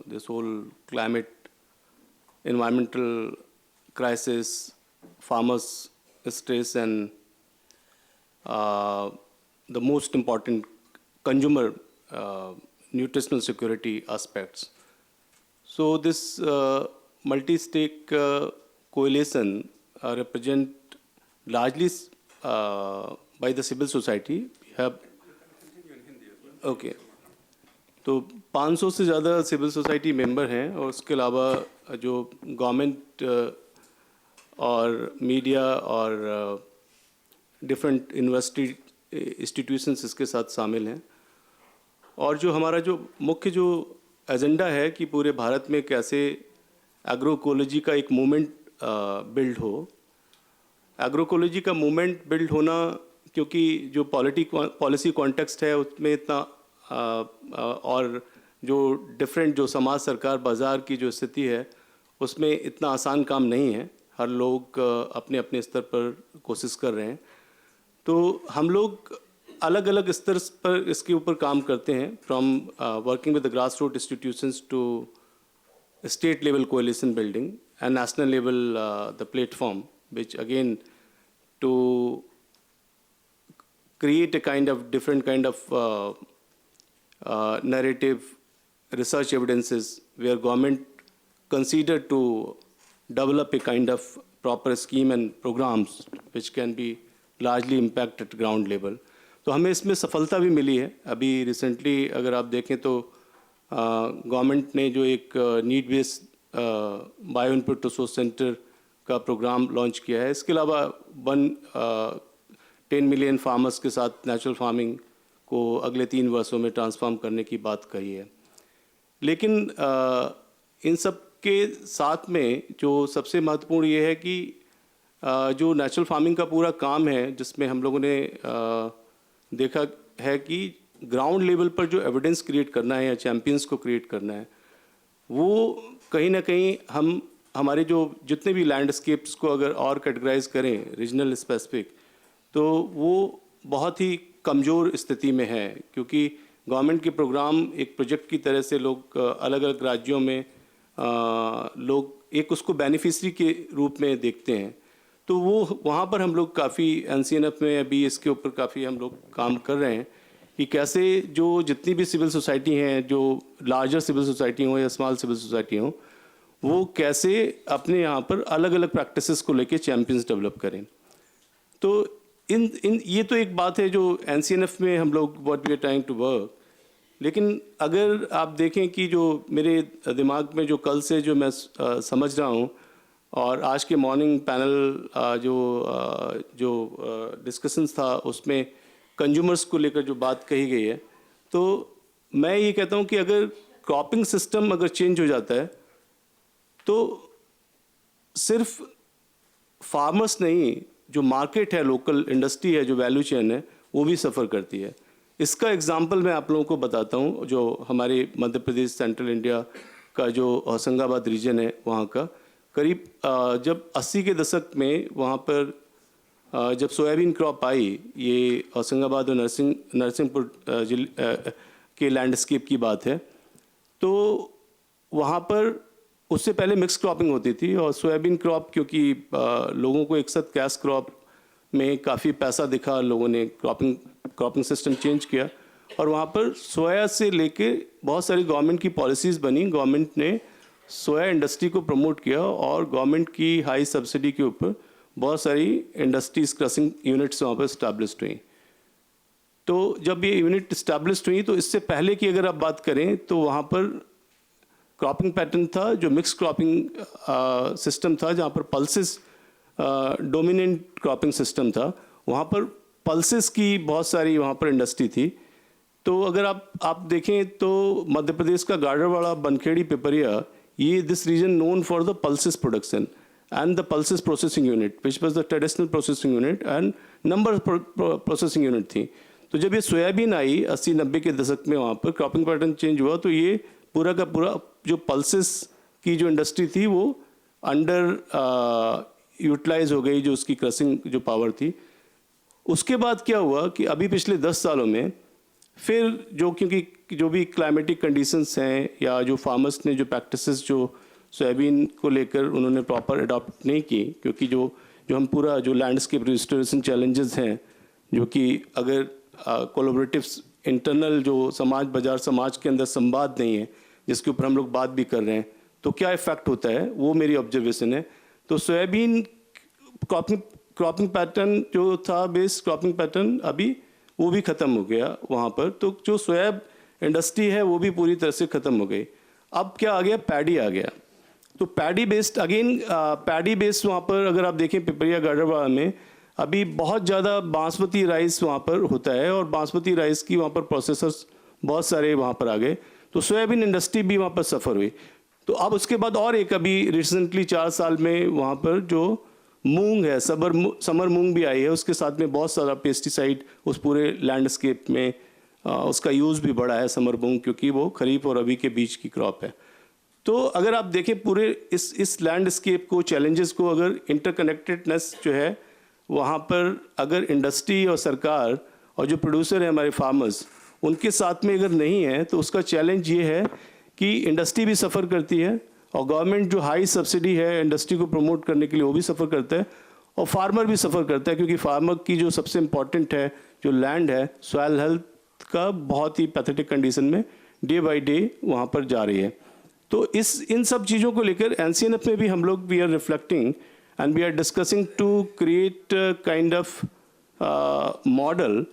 this whole climate, environmental crisis, farmers' stress, and the most important consumer nutritional security aspects. So this multi-stake coalition represent largely by the civil society. We have okay. तो 500 से ज़्यादा civil society member हैं और उसके अलावा जो government और media और डिफरेंट यूनिवर्सिटी इंस्टीट्यूशंस इसके साथ शामिल हैं. और जो हमारा जो मुख्य जो एजेंडा है कि पूरे भारत में कैसे एग्रोइकोलॉजी का एक मूवमेंट बिल्ड हो. एग्रोइकोलॉजी का मूवमेंट बिल्ड होना क्योंकि जो पॉलिसी कॉन्टेक्स्ट है उसमें इतना और जो डिफरेंट जो समाज, सरकार, बाज़ार की जो स्थिति है उसमें इतना आसान काम नहीं है. हर लोग अपने अपने स्तर पर कोशिश कर रहे हैं. तो हम लोग अलग अलग स्तर पर इसके ऊपर काम करते हैं, from working with the grass root institutions to state level coalition building and national level the platform which again to create a kind of different kind of narrative research evidences where government consider to develop a kind of proper scheme and programs which can be largely impact at ground level. तो हमें इसमें सफलता भी मिली है. अभी recently अगर आप देखें तो गवर्नमेंट ने जो एक need based bio input resource centre का प्रोग्राम लॉन्च किया है. इसके अलावा 10 मिलियन फार्मर्स के साथ नेचुरल फार्मिंग को अगले 3 वर्षों में ट्रांसफॉर्म करने की बात कही है. लेकिन इन सब के साथ में जो सबसे महत्वपूर्ण ये है कि जो नेचुरल फार्मिंग का पूरा काम है जिसमें हम लोगों ने देखा है कि ग्राउंड लेवल पर जो एविडेंस क्रिएट करना है या चैम्पियंस को क्रिएट करना है, वो कहीं ना कहीं हम हमारे जो जितने भी लैंडस्केप्स को अगर और कैटेगराइज करें रीजनल स्पेसिफिक, तो वो बहुत ही कमज़ोर स्थिति में है. क्योंकि गवर्नमेंट के प्रोग्राम एक प्रोजेक्ट की तरह से लोग अलग अलग राज्यों में लोग एक उसको बेनिफिशरी के रूप में देखते हैं. तो वो वहाँ पर हम लोग काफ़ी NCNF में अभी इसके ऊपर काफ़ी हम लोग काम कर रहे हैं कि कैसे जो जितनी भी सिविल सोसाइटी हैं, जो लार्जर सिविल सोसाइटी हो या स्मॉल सिविल सोसाइटी हो, वो कैसे अपने यहाँ पर अलग अलग प्रैक्टिसेस को लेके चैम्पियंस डेवलप करें. तो इन ये तो एक बात है जो NCNF में हम लोग what we are trying to work. लेकिन अगर आप देखें कि जो मेरे दिमाग में जो कल से जो मैं समझ रहा हूँ और आज के मॉर्निंग पैनल जो डिस्कशंस था उसमें कंज्यूमर्स को लेकर जो बात कही गई है, तो मैं ये कहता हूँ कि अगर क्रॉपिंग सिस्टम अगर चेंज हो जाता है तो सिर्फ फार्मर्स नहीं, जो मार्केट है, लोकल इंडस्ट्री है, जो वैल्यू चेन है, वो भी सफ़र करती है। इसका एग्जांपल मैं आप लोगों को बताता हूँ। जो हमारे मध्य प्रदेश सेंट्रल इंडिया का जो होशंगाबाद रीजन है, वहाँ का करीब जब 80 के दशक में वहाँ पर जब सोयाबीन क्रॉप आई, ये होशंगाबाद और नरसिंहपुर जिले के लैंडस्केप की बात है, तो वहाँ पर उससे पहले मिक्स क्रॉपिंग होती थी। और सोयाबीन क्रॉप क्योंकि लोगों को एक साथ कैश क्रॉप में काफ़ी पैसा दिखा, लोगों ने क्रॉपिंग सिस्टम चेंज किया और वहाँ पर सोया से लेके बहुत सारी गवर्नमेंट की पॉलिसीज़ बनी। गवर्नमेंट ने सोया इंडस्ट्री को प्रमोट किया और गवर्नमेंट की हाई सब्सिडी के ऊपर बहुत सारी इंडस्ट्रीज, क्रशिंग यूनिट्स वहाँ पर इस्टेब्लिश्ड हुई। तो जब ये यूनिट इस्टेब्लिश्ड हुई, तो इससे पहले की अगर आप बात करें तो वहाँ पर क्रॉपिंग पैटर्न था जो मिक्स क्रॉपिंग सिस्टम था, जहाँ पर पल्सेस डोमिनेंट क्रॉपिंग सिस्टम था। वहाँ पर पल्सेस की बहुत सारी वहाँ पर इंडस्ट्री थी। तो अगर आप देखें तो मध्य प्रदेश का गाडरवाड़ा, बनखेड़ी, पिपरिया, ये this region known for the pulses production and the pulses processing unit, which was the traditional processing unit, and number processing unit थी। तो जब ये सोयाबीन आई 80-90 के दशक में, वहाँ पर क्रॉपिंग पैटर्न चेंज हुआ, तो ये पूरा का पूरा जो पल्सेस की जो इंडस्ट्री थी वो अंडर यूटिलाइज हो गई, जो उसकी क्रशिंग जो पावर थी। उसके बाद क्या हुआ कि अभी पिछले 10 सालों में फिर क्योंकि जो भी क्लाइमेटिक कंडीशंस हैं या जो फार्मर्स ने जो प्रैक्टिसेस जो सोयाबीन को लेकर उन्होंने प्रॉपर अडॉप्ट नहीं की, क्योंकि जो हम पूरा जो लैंडस्केप रिस्टोरेशन चैलेंजेस हैं, जो कि अगर कोलैबोरेटिव इंटरनल जो समाज के अंदर संवाद नहीं है, जिसके ऊपर हम लोग बात भी कर रहे हैं, तो क्या इफ़ेक्ट होता है, वो मेरी ऑब्जर्वेशन है। तो सोयाबीन क्रॉपिंग पैटर्न जो था, बेस क्रॉपिंग पैटर्न, अभी वो भी ख़त्म हो गया वहाँ पर। तो जो सोयाब इंडस्ट्री है वो भी पूरी तरह से ख़त्म हो गई। अब क्या आ गया, पैडी आ गया। तो पैडी बेस्ड पैडी बेस्ड वहाँ पर अगर आप देखें पिपरिया, गाडरवाड़ा में अभी बहुत ज़्यादा बासमती राइस वहाँ पर होता है और बासमती राइस की वहाँ पर प्रोसेसर्स बहुत सारे वहाँ पर आ गए। तो सोयाबीन इंडस्ट्री भी वहाँ पर सफ़र हुई। तो अब उसके बाद और एक अभी रिसेंटली 4 साल में वहाँ पर जो मूंग है, समर मूंग भी आई है, उसके साथ में बहुत सारा पेस्टिसाइड उस पूरे लैंडस्केप में उसका यूज़ भी बढ़ा है, समर मूंग, क्योंकि वो खरीफ और रबी के बीच की क्रॉप है। तो अगर आप देखें पूरे इस लैंडस्केप को, चैलेंजेस को, अगर इंटरकनेक्टेडनेस जो है वहाँ पर अगर इंडस्ट्री और सरकार और जो प्रोड्यूसर है हमारे फार्मर्स, उनके साथ में अगर नहीं है, तो उसका चैलेंज ये है कि इंडस्ट्री भी सफ़र करती है और गवर्नमेंट जो हाई सब्सिडी है इंडस्ट्री को प्रमोट करने के लिए वो भी सफ़र करता है और फार्मर भी सफ़र करता है, क्योंकि फार्मर की जो सबसे इम्पॉर्टेंट है जो लैंड है, सॉइल हेल्थ का बहुत ही पैथेटिक कंडीशन में डे बाय डे वहाँ पर जा रही है। तो इन सब चीज़ों को लेकर एनसीएनएफ में भी हम लोग we are reflecting and we are discussing to create kind of model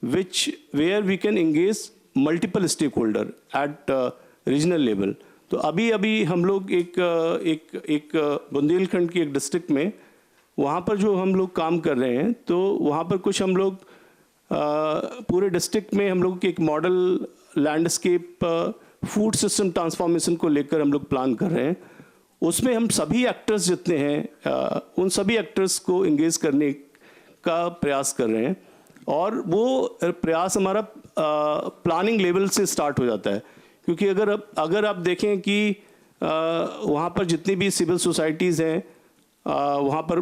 which where we can engage multiple stakeholder at regional level। तो अभी हम लोग एक बुंदेलखंड की एक डिस्ट्रिक्ट में वहाँ पर जो हम लोग काम कर रहे हैं, तो वहाँ पर कुछ हम लोग पूरे डिस्ट्रिक्ट में हम लोग एक model landscape food system transformation को लेकर हम लोग प्लान कर रहे हैं। उसमें हम सभी एक्टर्स जितने हैं उन सभी एक्टर्स को एंगेज करने का प्रयास कर रहे हैं और वो प्रयास हमारा प्लानिंग लेवल से स्टार्ट हो जाता है, क्योंकि अगर आप देखें कि वहाँ पर जितनी भी सिविल सोसाइटीज़ हैं, वहाँ पर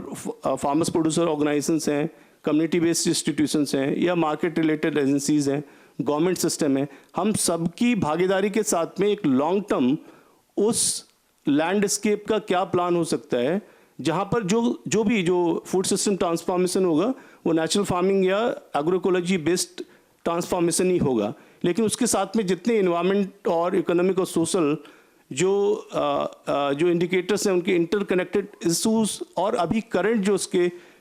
फार्मर्स प्रोड्यूसर ऑर्गेनाइजेशंस हैं, कम्युनिटी बेस्ड इंस्टीट्यूशंस हैं या मार्केट रिलेटेड एजेंसीज़ हैं, गवर्नमेंट सिस्टम है, हम सबकी भागीदारी के साथ में एक लॉन्ग टर्म उस लैंडस्केप का क्या प्लान हो सकता है, जहाँ पर जो फूड सिस्टम ट्रांसफॉर्मेशन होगा वो नेचुरल फार्मिंग या एग्रोइकोलॉजी बेस्ड ट्रांसफॉर्मेशन ही होगा, लेकिन उसके साथ में जितने इन्वायरमेंट और इकोनॉमिक और सोशल जो इंडिकेटर्स हैं, उनके इंटरकनेक्टेड इशूज़ और अभी करंट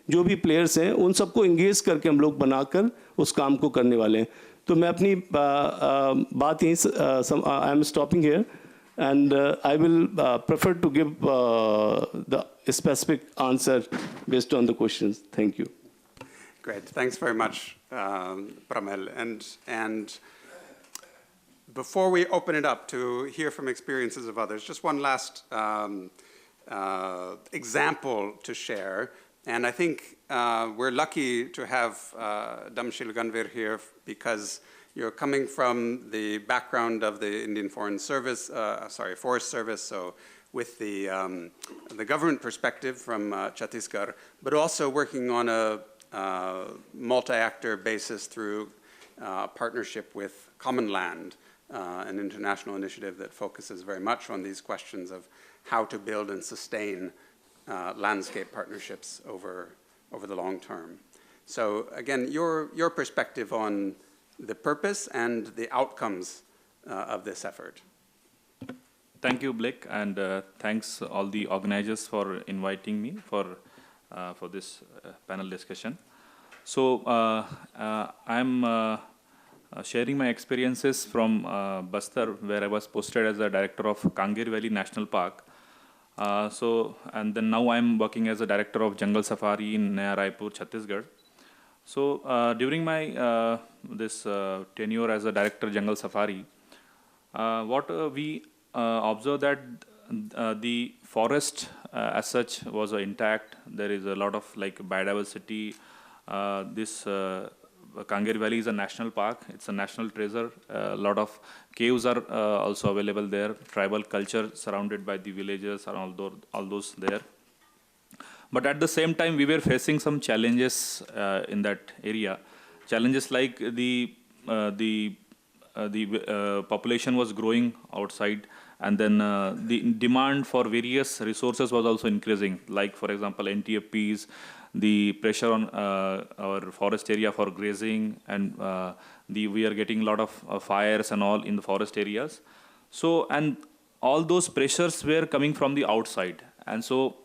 जो भी प्लेयर्स हैं, उन सबको इंगेज करके हम लोग बनाकर उस काम को करने वाले हैं। तो मैं अपनी बात यहीं I am stopping here and I will prefer to give the specific answer based on the questions. Thank you. Great. Thanks very much, Pramel. And before we open it up to hear from experiences of others, just one last example to share. And I think we're lucky to have Damshil Ganvir here because you're coming from the background of the Indian Forest Service, so with the government perspective from Chhattisgarh, but also working on a multi-actor basis through partnership with Common Land, an international initiative that focuses very much on these questions of how to build and sustain landscape partnerships over the long term. So again, your perspective on the purpose and the outcomes of this effort. Thank you, Blake, and thanks all the organizers for inviting me for this panel discussion. So I'm sharing my experiences from Bastar, where I was posted as the director of Kangir Valley National Park. And then now I'm working as a director of Jungle Safari in Naya Raipur, Chhattisgarh. So during my this tenure as a director Jungle Safari, what we observed that the forest as such was intact. There is a lot of like biodiversity. This Kangir Valley is a national park. It's a national treasure. A lot of caves are also available there. Tribal culture surrounded by the villages and all those there. But at the same time, we were facing some challenges in that area. Challenges like the population was growing outside, and then the demand for various resources was also increasing. Like for example, NTFPs, the pressure on our forest area for grazing, and we are getting a lot of fires and all in the forest areas. So, and all those pressures were coming from the outside. And so,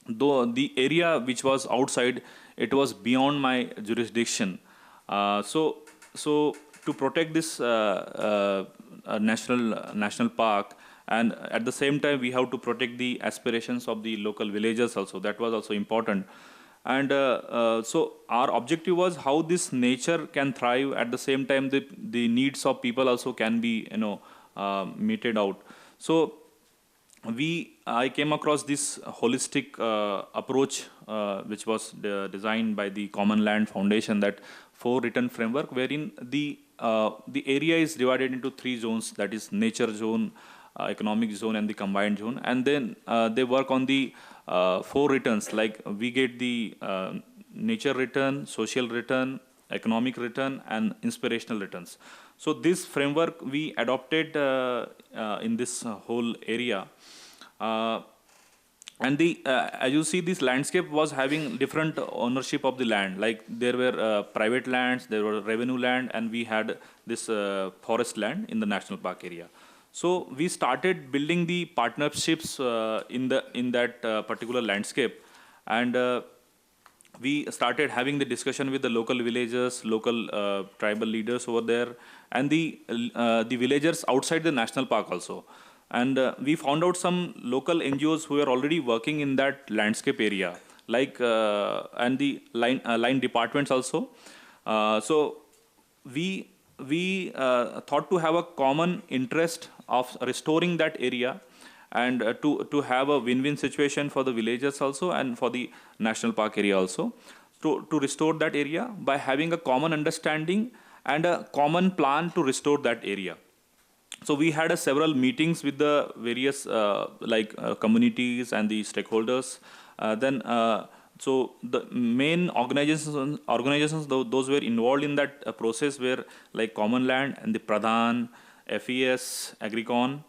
though the area which was outside, it was beyond my jurisdiction. So to protect this national park, and at the same time we have to protect the aspirations of the local villagers also. That was also important. And so our objective was how this nature can thrive. At the same time, the needs of people also can be meted out. So I came across this holistic approach which was designed by the Common Land Foundation, that 4 written framework wherein the area is divided into 3 zones, that is nature zone, economic zone, and the combined zone. And then they work on the 4 returns, like we get the nature return, social return, economic return, and inspirational returns. So this framework we adopted in this whole area. And as you see, this landscape was having different ownership of the land. Like there were private lands, there were revenue land, and we had this forest land in the national park area. So we started building the partnerships in that particular landscape, and we started having the discussion with the local villagers, local tribal leaders over there, and the villagers outside the national park also. And we found out some local NGOs who were already working in that landscape area, like and the line departments also. So we thought to have a common interest of restoring that area, and to have a win-win situation for the villagers also and for the national park area also, to restore that area by having a common understanding and a common plan to restore that area. So we had several meetings with the various communities and the stakeholders. So the main organizations those were involved in that process were like Common Land and the Pradhan, FES, Agricon,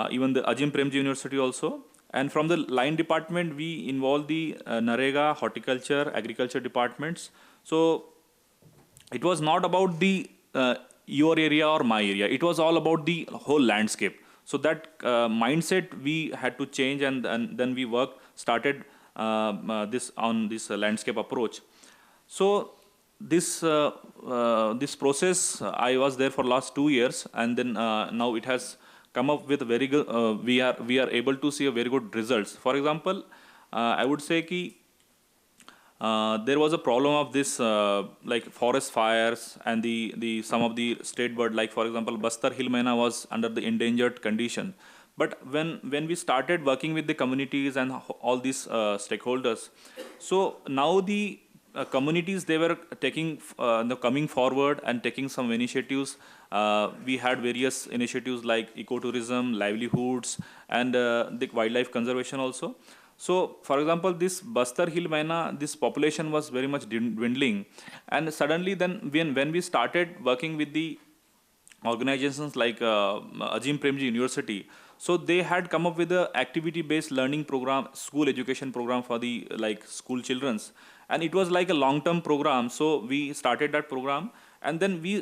even the Ajim Premji University also. And from the line department, we involved the Narega, horticulture, agriculture departments. So it was not about the your area or my area. It was all about the whole landscape. So that mindset we had to change, and then we started this landscape approach. So this process, I was there for last 2 years, and then now it has come up with very good. We are able to see a very good results. For example, I would say ki there was a problem of this like forest fires and the some of the state bird, like for example Bastar Hill Maina was under the endangered condition. But when we started working with the communities and all these stakeholders, so now the communities, they were taking coming forward and taking some initiatives. We had various initiatives like ecotourism, livelihoods, and the wildlife conservation also. So, for example, this Bastar Hill Maina, this population was very much dwindling, and suddenly then when we started working with the organizations like Azim Premji University, so they had come up with a activity-based learning program, school education program for the like school childrens, and it was like a long-term program. So we started that program, and then we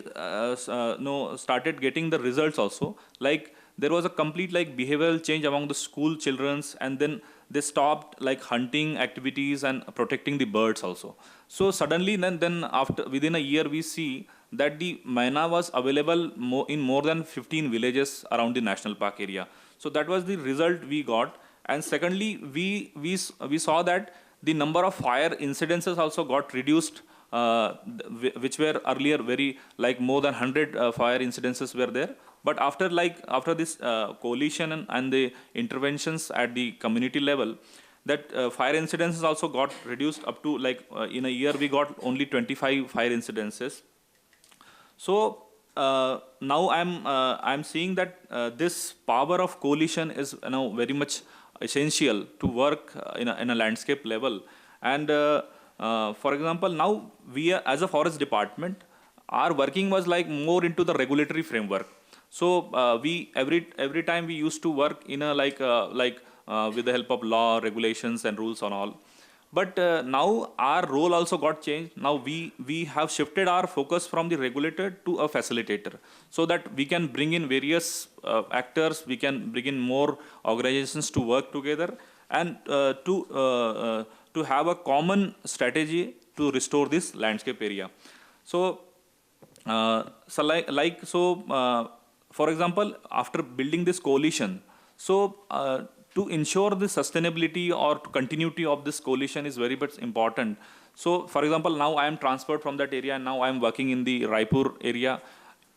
started getting the results also. Like there was a complete like behavioral change among the school childrens, and then they stopped like hunting activities and protecting the birds also. So suddenly then after within a year we see that the Maina was available in more than 15 villages around the national park area. So that was the result we got. And secondly, we saw that the number of fire incidences also got reduced, which were earlier very like more than 100 fire incidences were there. But after this coalition and the interventions at the community level, that fire incidences also got reduced up to like in a year we got only 25 fire incidences. So now I'm seeing that this power of coalition is now very much essential to work in a landscape level. And for example, now we as a forest department, our working was like more into the regulatory framework. So we every time we used to work in a with the help of law, regulations, and rules and all. But now our role also got changed. Now we have shifted our focus from the regulator to a facilitator, so that we can bring in various actors, we can bring in more organizations to work together, and to have a common strategy to restore this landscape area. So, for example, after building this coalition, so to ensure the sustainability or continuity of this coalition is very much important. So, for example, now I am transferred from that area and now I am working in the Raipur area.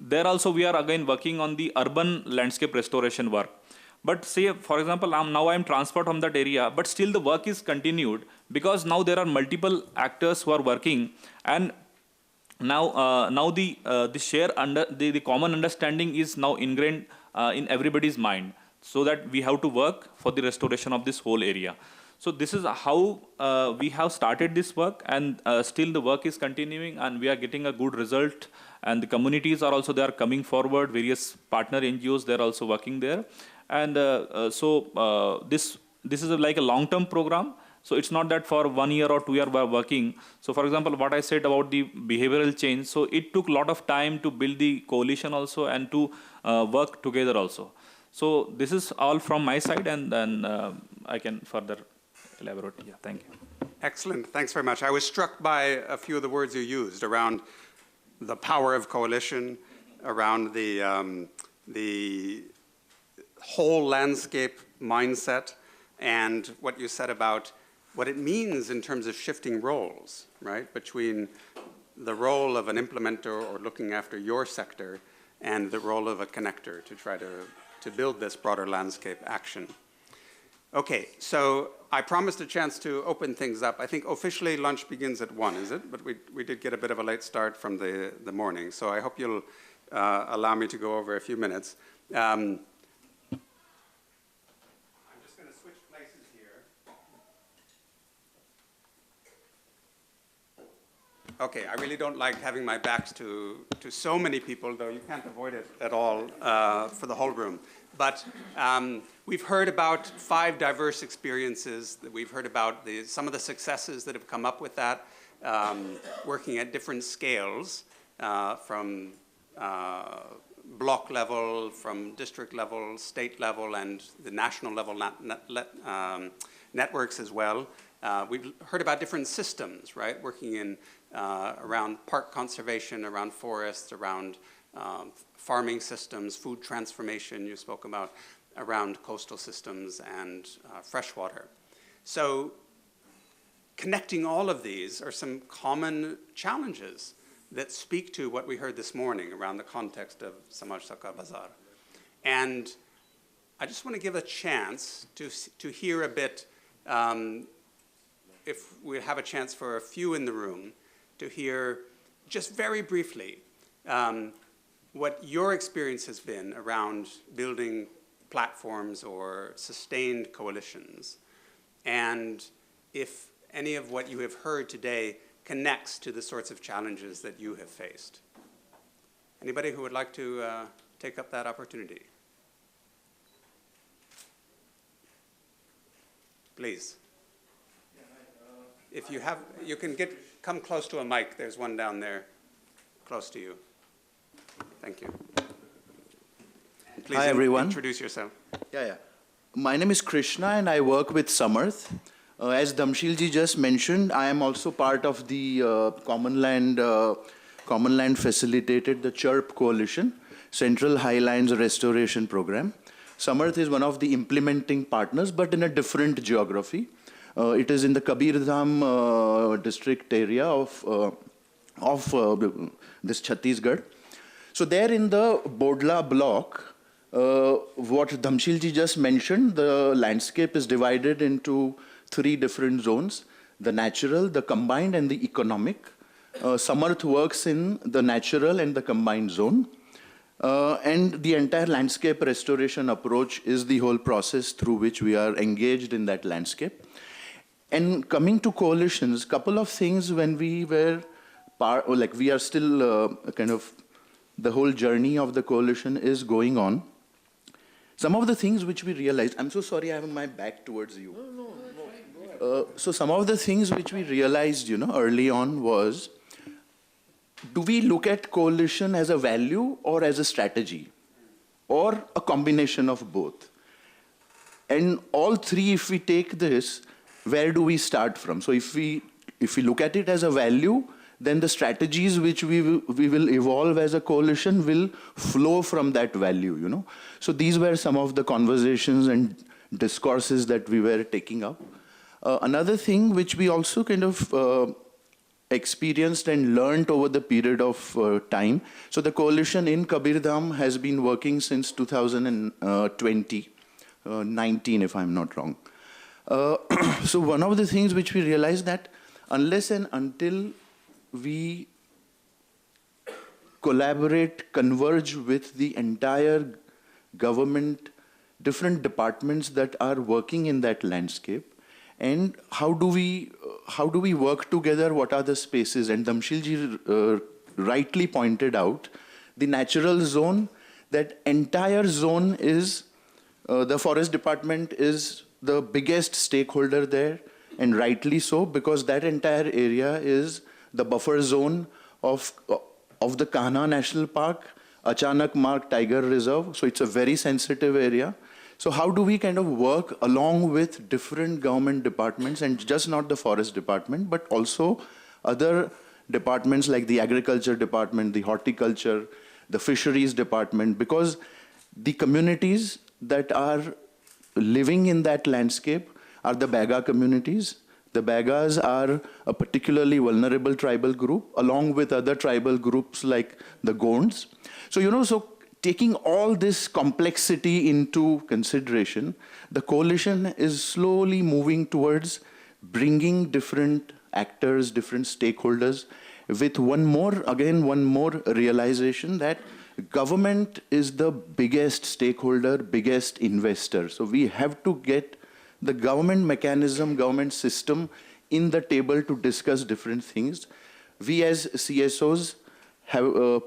There also we are again working on the urban landscape restoration work. But say, for example, now I am transferred from that area, but still the work is continued because now there are multiple actors who are working, and now the common understanding is now ingrained in everybody's mind, so that we have to work for the restoration of this whole area. So this is how we have started this work, and still the work is continuing, and we are getting a good result. And the communities are also, they are coming forward, various partner NGOs, they are also working there. And this is like a long-term program. So it's not that for 1 year or 2 years we are working. So for example, what I said about the behavioral change, so it took a lot of time to build the coalition also and to work together also. So this is all from my side, and then I can further elaborate. Yeah, thank you. Excellent, thanks very much. I was struck by a few of the words you used around the power of coalition, around the whole landscape mindset, and what you said about what it means in terms of shifting roles, right, between the role of an implementer or looking after your sector and the role of a connector to try to build this broader landscape action. Okay, so I promised a chance to open things up. I think officially lunch begins at 1, is it? But we did get a bit of a late start from the morning, so I hope you'll allow me to go over a few minutes. I'm just going to switch places here. Okay, I really don't like having my backs to so many people, though you can't avoid it at all for the whole room. But we've heard about 5 diverse experiences. We've heard about some of the successes that have come up with that, working at different scales, from block level, from district level, state level, and the national level networks as well. We've heard about different systems, right, working in around park conservation, around forests, around farming systems, food transformation you spoke about, around coastal systems and freshwater. So connecting all of these are some common challenges that speak to what we heard this morning around the context of Samaj Sakka Bazaar. And I just want to give a chance to hear a bit, if we have a chance for a few in the room, to hear just very briefly what your experience has been around building platforms or sustained coalitions, and if any of what you have heard today connects to the sorts of challenges that you have faced. Anybody who would like to take up that opportunity? Please. If you have, you can come close to a mic. There's one down there, close to you. Thank you. Please Hi, everyone. Introduce yourself. Yeah. My name is Krishna and I work with Samarth. As Damshilji just mentioned, I am also part of the Common Land facilitated the CHIRP Coalition, Central Highlands Restoration Program. Samarth is one of the implementing partners, but in a different geography. It is in the Kabirdham district area of this Chhattisgarh. So there in the Bodla block, what Damshilji just mentioned, the landscape is divided into 3 different zones: the natural, the combined, and the economic. Samarth works in the natural and the combined zone. And the entire landscape restoration approach is the whole process through which we are engaged in that landscape. And coming to coalitions, couple of things when we were we are still the whole journey of the coalition is going on. Some of the things which we realized, I'm so sorry I have my back towards you. So some of the things which we realized, early on was, do we look at coalition as a value or as a strategy, or a combination of both? And all 3, if we take this, where do we start from? So if we look at it as a value, then the strategies which we will evolve as a coalition will flow from that value, So these were some of the conversations and discourses that we were taking up. Another thing which we also experienced and learned over the period of time. So the coalition in Kabirdham has been working since 2020, 19 if I'm not wrong. So one of the things which we realized that unless and until we collaborate, converge with the entire government, different departments that are working in that landscape, and how do we work together, what are the spaces? And Damshilji rightly pointed out, the natural zone, that entire zone is, the forest department is the biggest stakeholder there, and rightly so, because that entire area is the buffer zone of the Kanha National Park, Achanak Marg Tiger Reserve, so it's a very sensitive area. So how do we work along with different government departments, and just not the forest department, but also other departments like the agriculture department, the horticulture, the fisheries department, because the communities that are living in that landscape are the Baga communities. The Bagas are a particularly vulnerable tribal group, along with other tribal groups like the Gonds. So, so taking all this complexity into consideration, the coalition is slowly moving towards bringing different actors, different stakeholders, with one more realization that government is the biggest stakeholder, biggest investor. So we have to get the government mechanism, government system in the table to discuss different things. We as CSOs have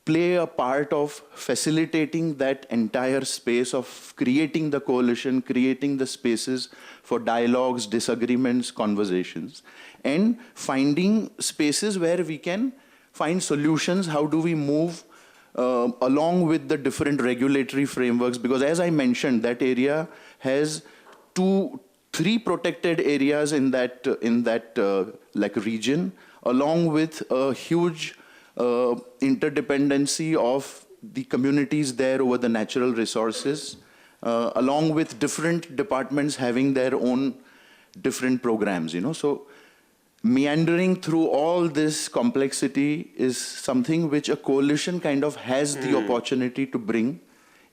play a part of facilitating that entire space of creating the coalition, creating the spaces for dialogues, disagreements, conversations, and finding spaces where we can find solutions. How do we move along with the different regulatory frameworks? Because as I mentioned, that area has 3 protected areas in that region, along with a huge interdependency of the communities there over the natural resources, along with different departments having their own different programs, So meandering through all this complexity is something which a coalition has the opportunity to bring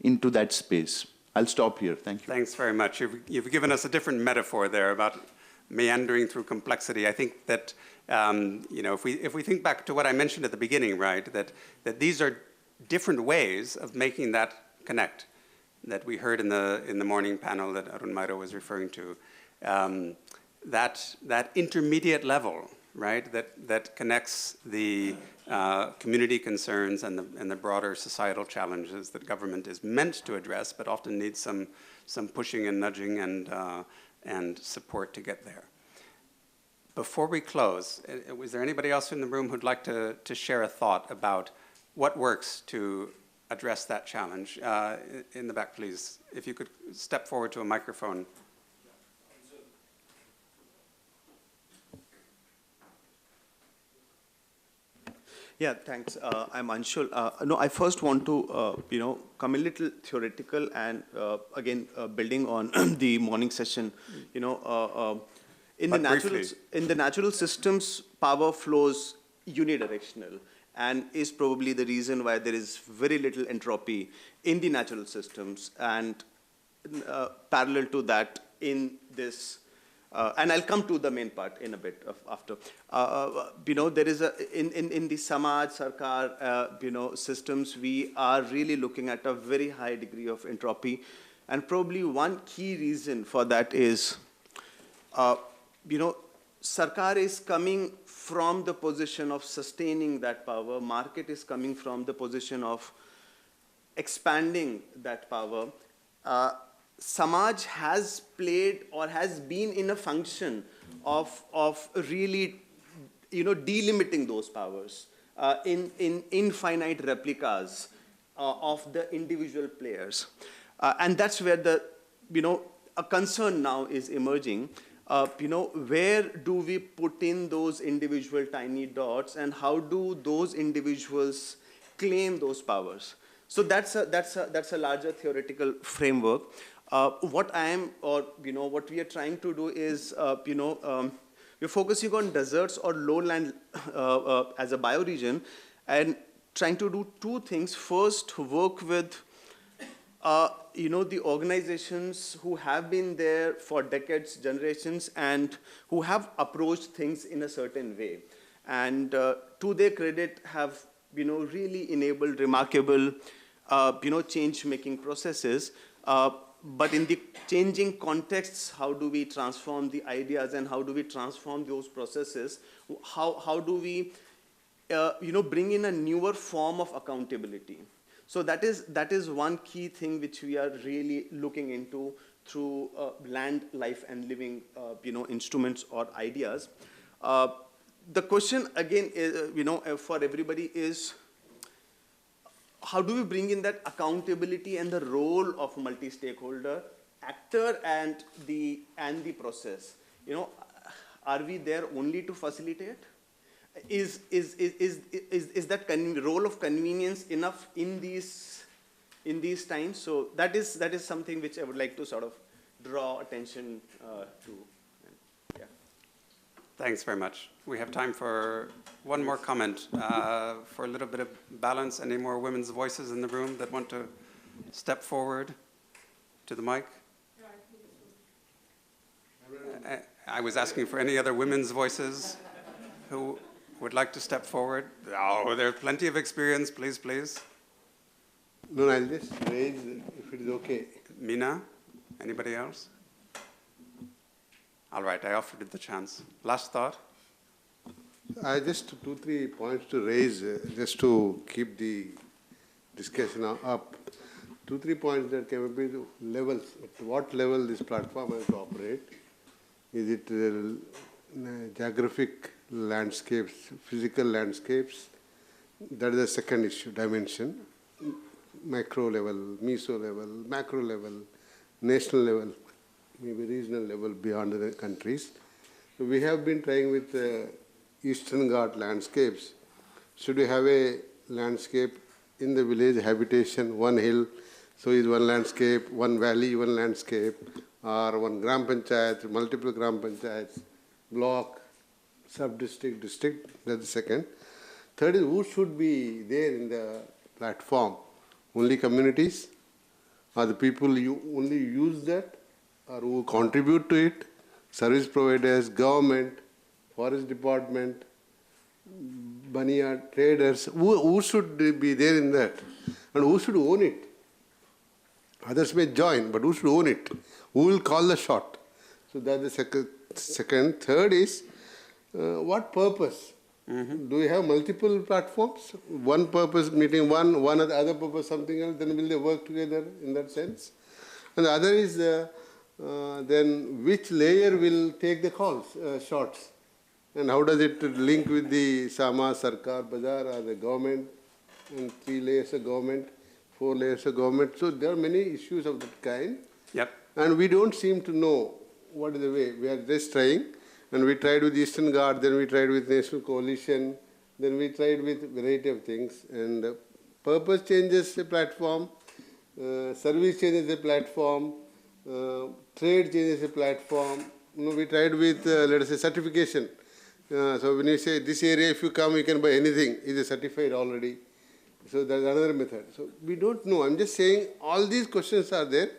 into that space. I'll stop here. Thank you. Thanks very much. You've given us a different metaphor there about meandering through complexity. I think that if we think back to what I mentioned at the beginning, right, that these are different ways of making that connect that we heard in the morning panel that Arun Mairo was referring to. That intermediate level, right, that connects the community concerns and the broader societal challenges that government is meant to address, but often needs some pushing and nudging and support to get there. Before we close, was there anybody else in the room who'd like to share a thought about what works to address that challenge? In the back, please. If you could step forward to a microphone. Yeah, thanks. I'm Anshul. No, I first want to, come a little theoretical and again, building on the morning session, in the natural systems, power flows unidirectional and is probably the reason why there is very little entropy in the natural systems, and parallel to that in this. And I'll come to the main part in a bit after. There is in the Samaj, Sarkar, systems, we are really looking at a very high degree of entropy. And probably one key reason for that is, Sarkar is coming from the position of sustaining that power. Market is coming from the position of expanding that power. Samaj has played or has been in a function of really, delimiting those powers in infinite replicas of the individual players. And that's where a concern now is emerging. Where do we put in those individual tiny dots, and how do those individuals claim those powers? So that's a larger theoretical framework. What we are trying to do is, we're focusing on deserts or lowland as a bioregion, and trying to do two things. First, work with, the organizations who have been there for decades, generations, and who have approached things in a certain way. And to their credit, have, really enabled remarkable, change-making processes. But in the changing contexts, how do we transform the ideas and how do we transform those processes? How do we, bring in a newer form of accountability? So that is one key thing which we are really looking into through land, life, and living, instruments or ideas. The question again, is, for everybody is, how do we bring in that accountability and the role of multi-stakeholder actor and the process? Are we there only to facilitate? Is that role of convenience enough in these times? So that is something which I would like to sort of draw attention to. Yeah. Thanks very much. We have time for one more comment, for a little bit of balance. Any more women's voices in the room that want to step forward to the mic? I was asking for any other women's voices who would like to step forward. Oh, there's plenty of experience. Please, please. No, I'll just raise if it is okay. Meena? Anybody else? All right, I offered it the chance. Last thought? I just 2-3 points to raise, just to keep the discussion up. 2-3 points that can be levels. At what level this platform has to operate? Is it geographic landscapes, physical landscapes? That is the second issue, dimension. Micro level, meso level, macro level, national level, maybe regional level beyond the countries. So we have been trying with Eastern Ghat landscapes. Should we have a landscape in the village habitation, one hill, so is one landscape, one valley, one landscape, or one gram panchayat, multiple gram panchayats, block, sub-district, district, that's the second. Third is who should be there in the platform? Only communities Are the people you only use that or who contribute to it? Service providers, government, forest department, Baniya traders, who should be there in that? And who should own it? Others may join, but who should own it? Who will call the shot? So that's the second. Third is, what purpose? Do we have multiple platforms? One purpose meeting one other purpose something else, then will they work together in that sense? And the other is, then which layer will take the calls, shots? And how does it link with the Samaj, Sarkar, Bazaar, or the government, and 3 layers of government, 4 layers of government? So there are many issues of that kind. Yep. And we don't seem to know what is the way. We are just trying. And we tried with Eastern Guard, then we tried with National Coalition, then we tried with variety of things. And purpose changes the platform, service changes the platform, trade changes the platform. We tried with, let us say, certification. So when you say this area, if you come, you can buy anything, it is certified already. So that's another method. So we don't know. I'm just saying all these questions are there.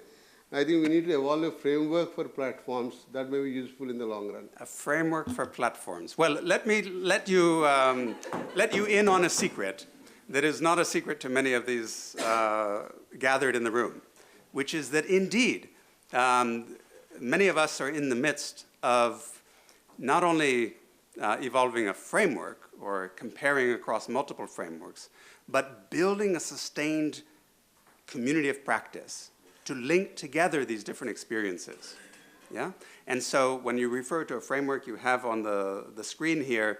I think we need to evolve a framework for platforms that may be useful in the long run. A framework for platforms. Well, let me let you in on a secret that is not a secret to many of these gathered in the room, which is that indeed many of us are in the midst of not only evolving a framework or comparing across multiple frameworks, but building a sustained community of practice to link together these different experiences. Yeah? And so when you refer to a framework, you have on the screen here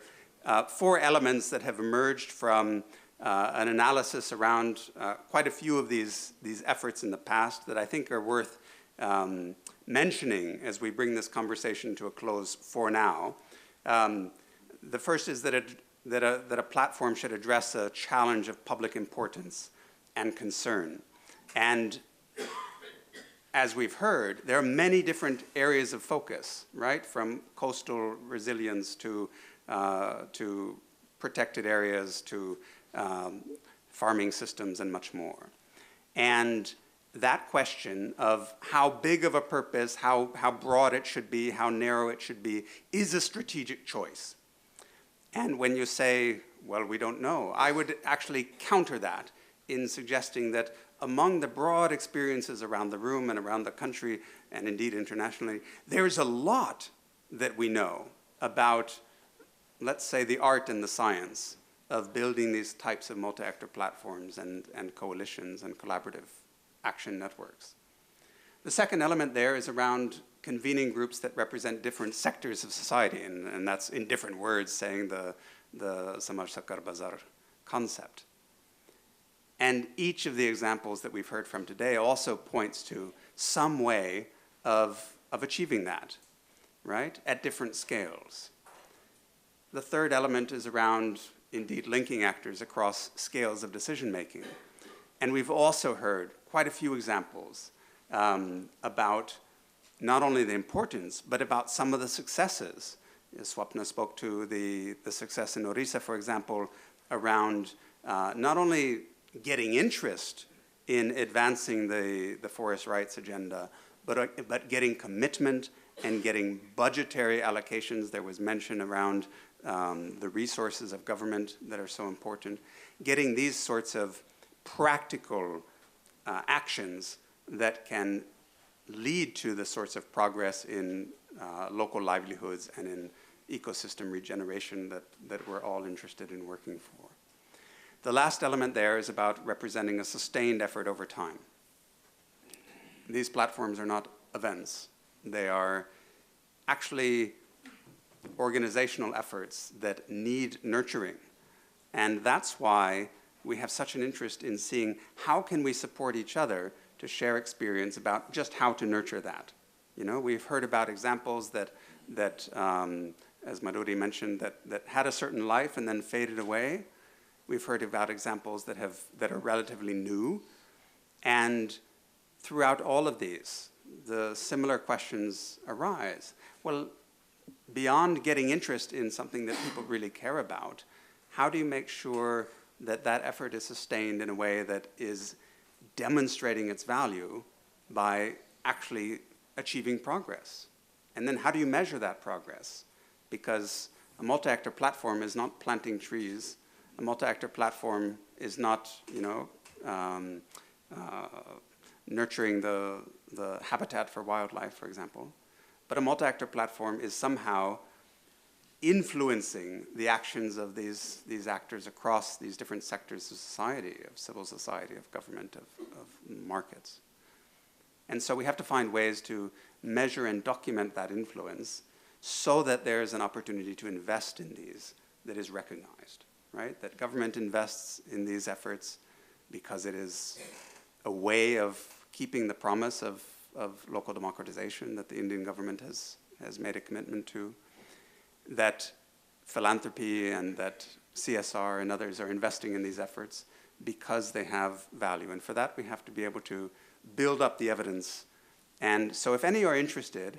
4 elements that have emerged from an analysis around quite a few of these efforts in the past that I think are worth mentioning as we bring this conversation to a close for now. The first is that a platform should address a challenge of public importance and concern. And as we've heard, there are many different areas of focus, right? From coastal resilience to protected areas to farming systems and much more. And that question of how big of a purpose, how broad it should be, how narrow it should be, is a strategic choice. And when you say, well, we don't know, I would actually counter that in suggesting that among the broad experiences around the room and around the country, and indeed internationally, there's a lot that we know about, let's say, the art and the science of building these types of multi-actor platforms and coalitions and collaborative action networks. The second element there is around convening groups that represent different sectors of society, and that's in different words saying the Samaj Sarkar Bazaar concept. And each of the examples that we've heard from today also points to some way of achieving that, right, at different scales. The third element is around, indeed, linking actors across scales of decision-making. And we've also heard quite a few examples about not only the importance, but about some of the successes. Swapna spoke to the success in Orissa, for example, around not only getting interest in advancing the forest rights agenda, but getting commitment and getting budgetary allocations. There was mention around the resources of government that are so important. Getting these sorts of practical actions that can lead to the sorts of progress in local livelihoods and in ecosystem regeneration that we're all interested in working for. The last element there is about representing a sustained effort over time. These platforms are not events. They are actually organizational efforts that need nurturing. And that's why we have such an interest in seeing how can we support each other to share experience about just how to nurture that. You know, we've heard about examples that as Madhuri mentioned, that had a certain life and then faded away. We've heard about examples that are relatively new. And throughout all of these, the similar questions arise. Well, beyond getting interest in something that people really care about, how do you make sure that that effort is sustained in a way that is demonstrating its value by actually achieving progress. And then how do you measure that progress? Because a multi-actor platform is not planting trees. A multi-actor platform is not, nurturing the habitat for wildlife, for example. But a multi-actor platform is somehow influencing the actions of these actors across these different sectors of society, of civil society, of government, of markets. And so we have to find ways to measure and document that influence so that there's an opportunity to invest in these that is recognized, right? That government invests in these efforts because it is a way of keeping the promise of local democratization that the Indian government has made a commitment to, that philanthropy and that CSR and others are investing in these efforts because they have value. And for that, we have to be able to build up the evidence. And so if any are interested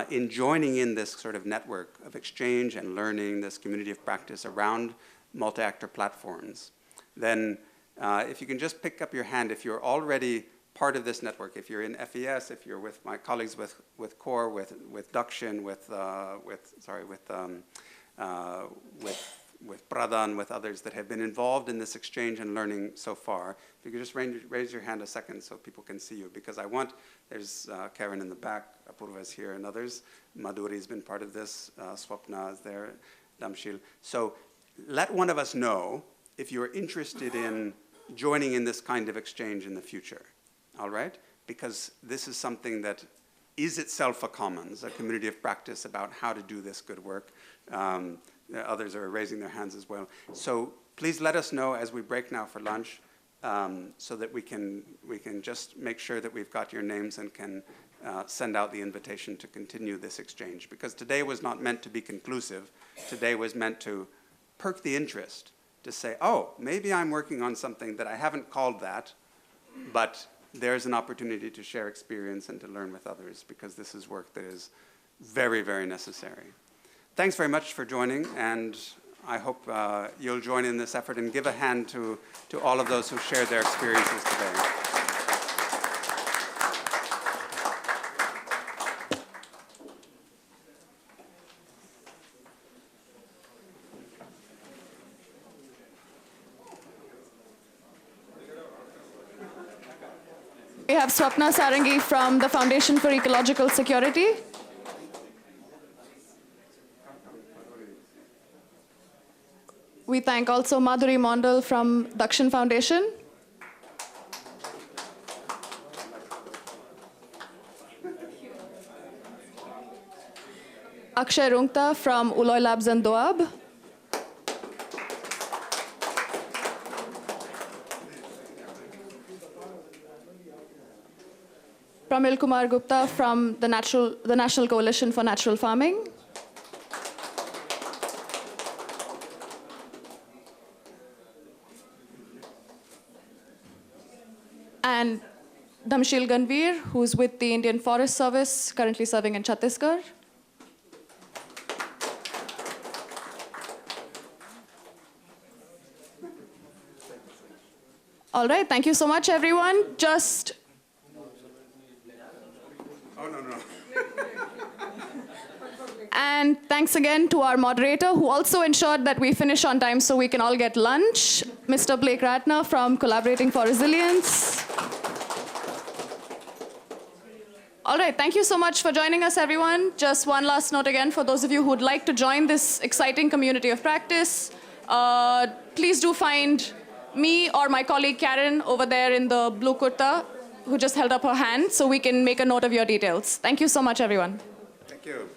in joining in this sort of network of exchange and learning, this community of practice around multi-actor platforms, then if you can just pick up your hand, if you're already part of this network, if you're in FES, if you're with my colleagues with CORE, with Dakshin, with Pradhan, with others that have been involved in this exchange and learning so far, if you could just raise your hand a second so people can see you, because there's Karen in the back, Apurva is here, and others. Madhuri's been part of this, Swapna is there, Damshil. So let one of us know if you're interested in joining in this kind of exchange in the future, all right? Because this is something that is itself a commons, a community of practice about how to do this good work. Others are raising their hands as well. So please let us know as we break now for lunch so that we can just make sure that we've got your names and can send out the invitation to continue this exchange. Because today was not meant to be conclusive. Today was meant to perk the interest, to say, oh, maybe I'm working on something that I haven't called that, but there's an opportunity to share experience and to learn with others, because this is work that is very, very necessary. Thanks very much for joining, and I hope you'll join in this effort and give a hand to all of those who shared their experiences today. We have Swapna Sarangi from the Foundation for Ecological Security. We thank also Madhuri Mondal from Dakshin Foundation. Akshay Rungta from Uloy Labs and Doab. Pramil Kumar Gupta from the National Coalition for Natural Farming. And Damshil Ganveer, who's with the Indian Forest Service, currently serving in Chhattisgarh. All right, thank you so much, everyone. And thanks again to our moderator, who also ensured that we finish on time so we can all get lunch, Mr. Blake Ratner from Collaborating for Resilience. All right, thank you so much for joining us, everyone. Just one last note again, for those of you who would like to join this exciting community of practice, please do find me or my colleague Karen over there in the blue kurta, who just held up her hand, so we can make a note of your details. Thank you so much, everyone. Thank you.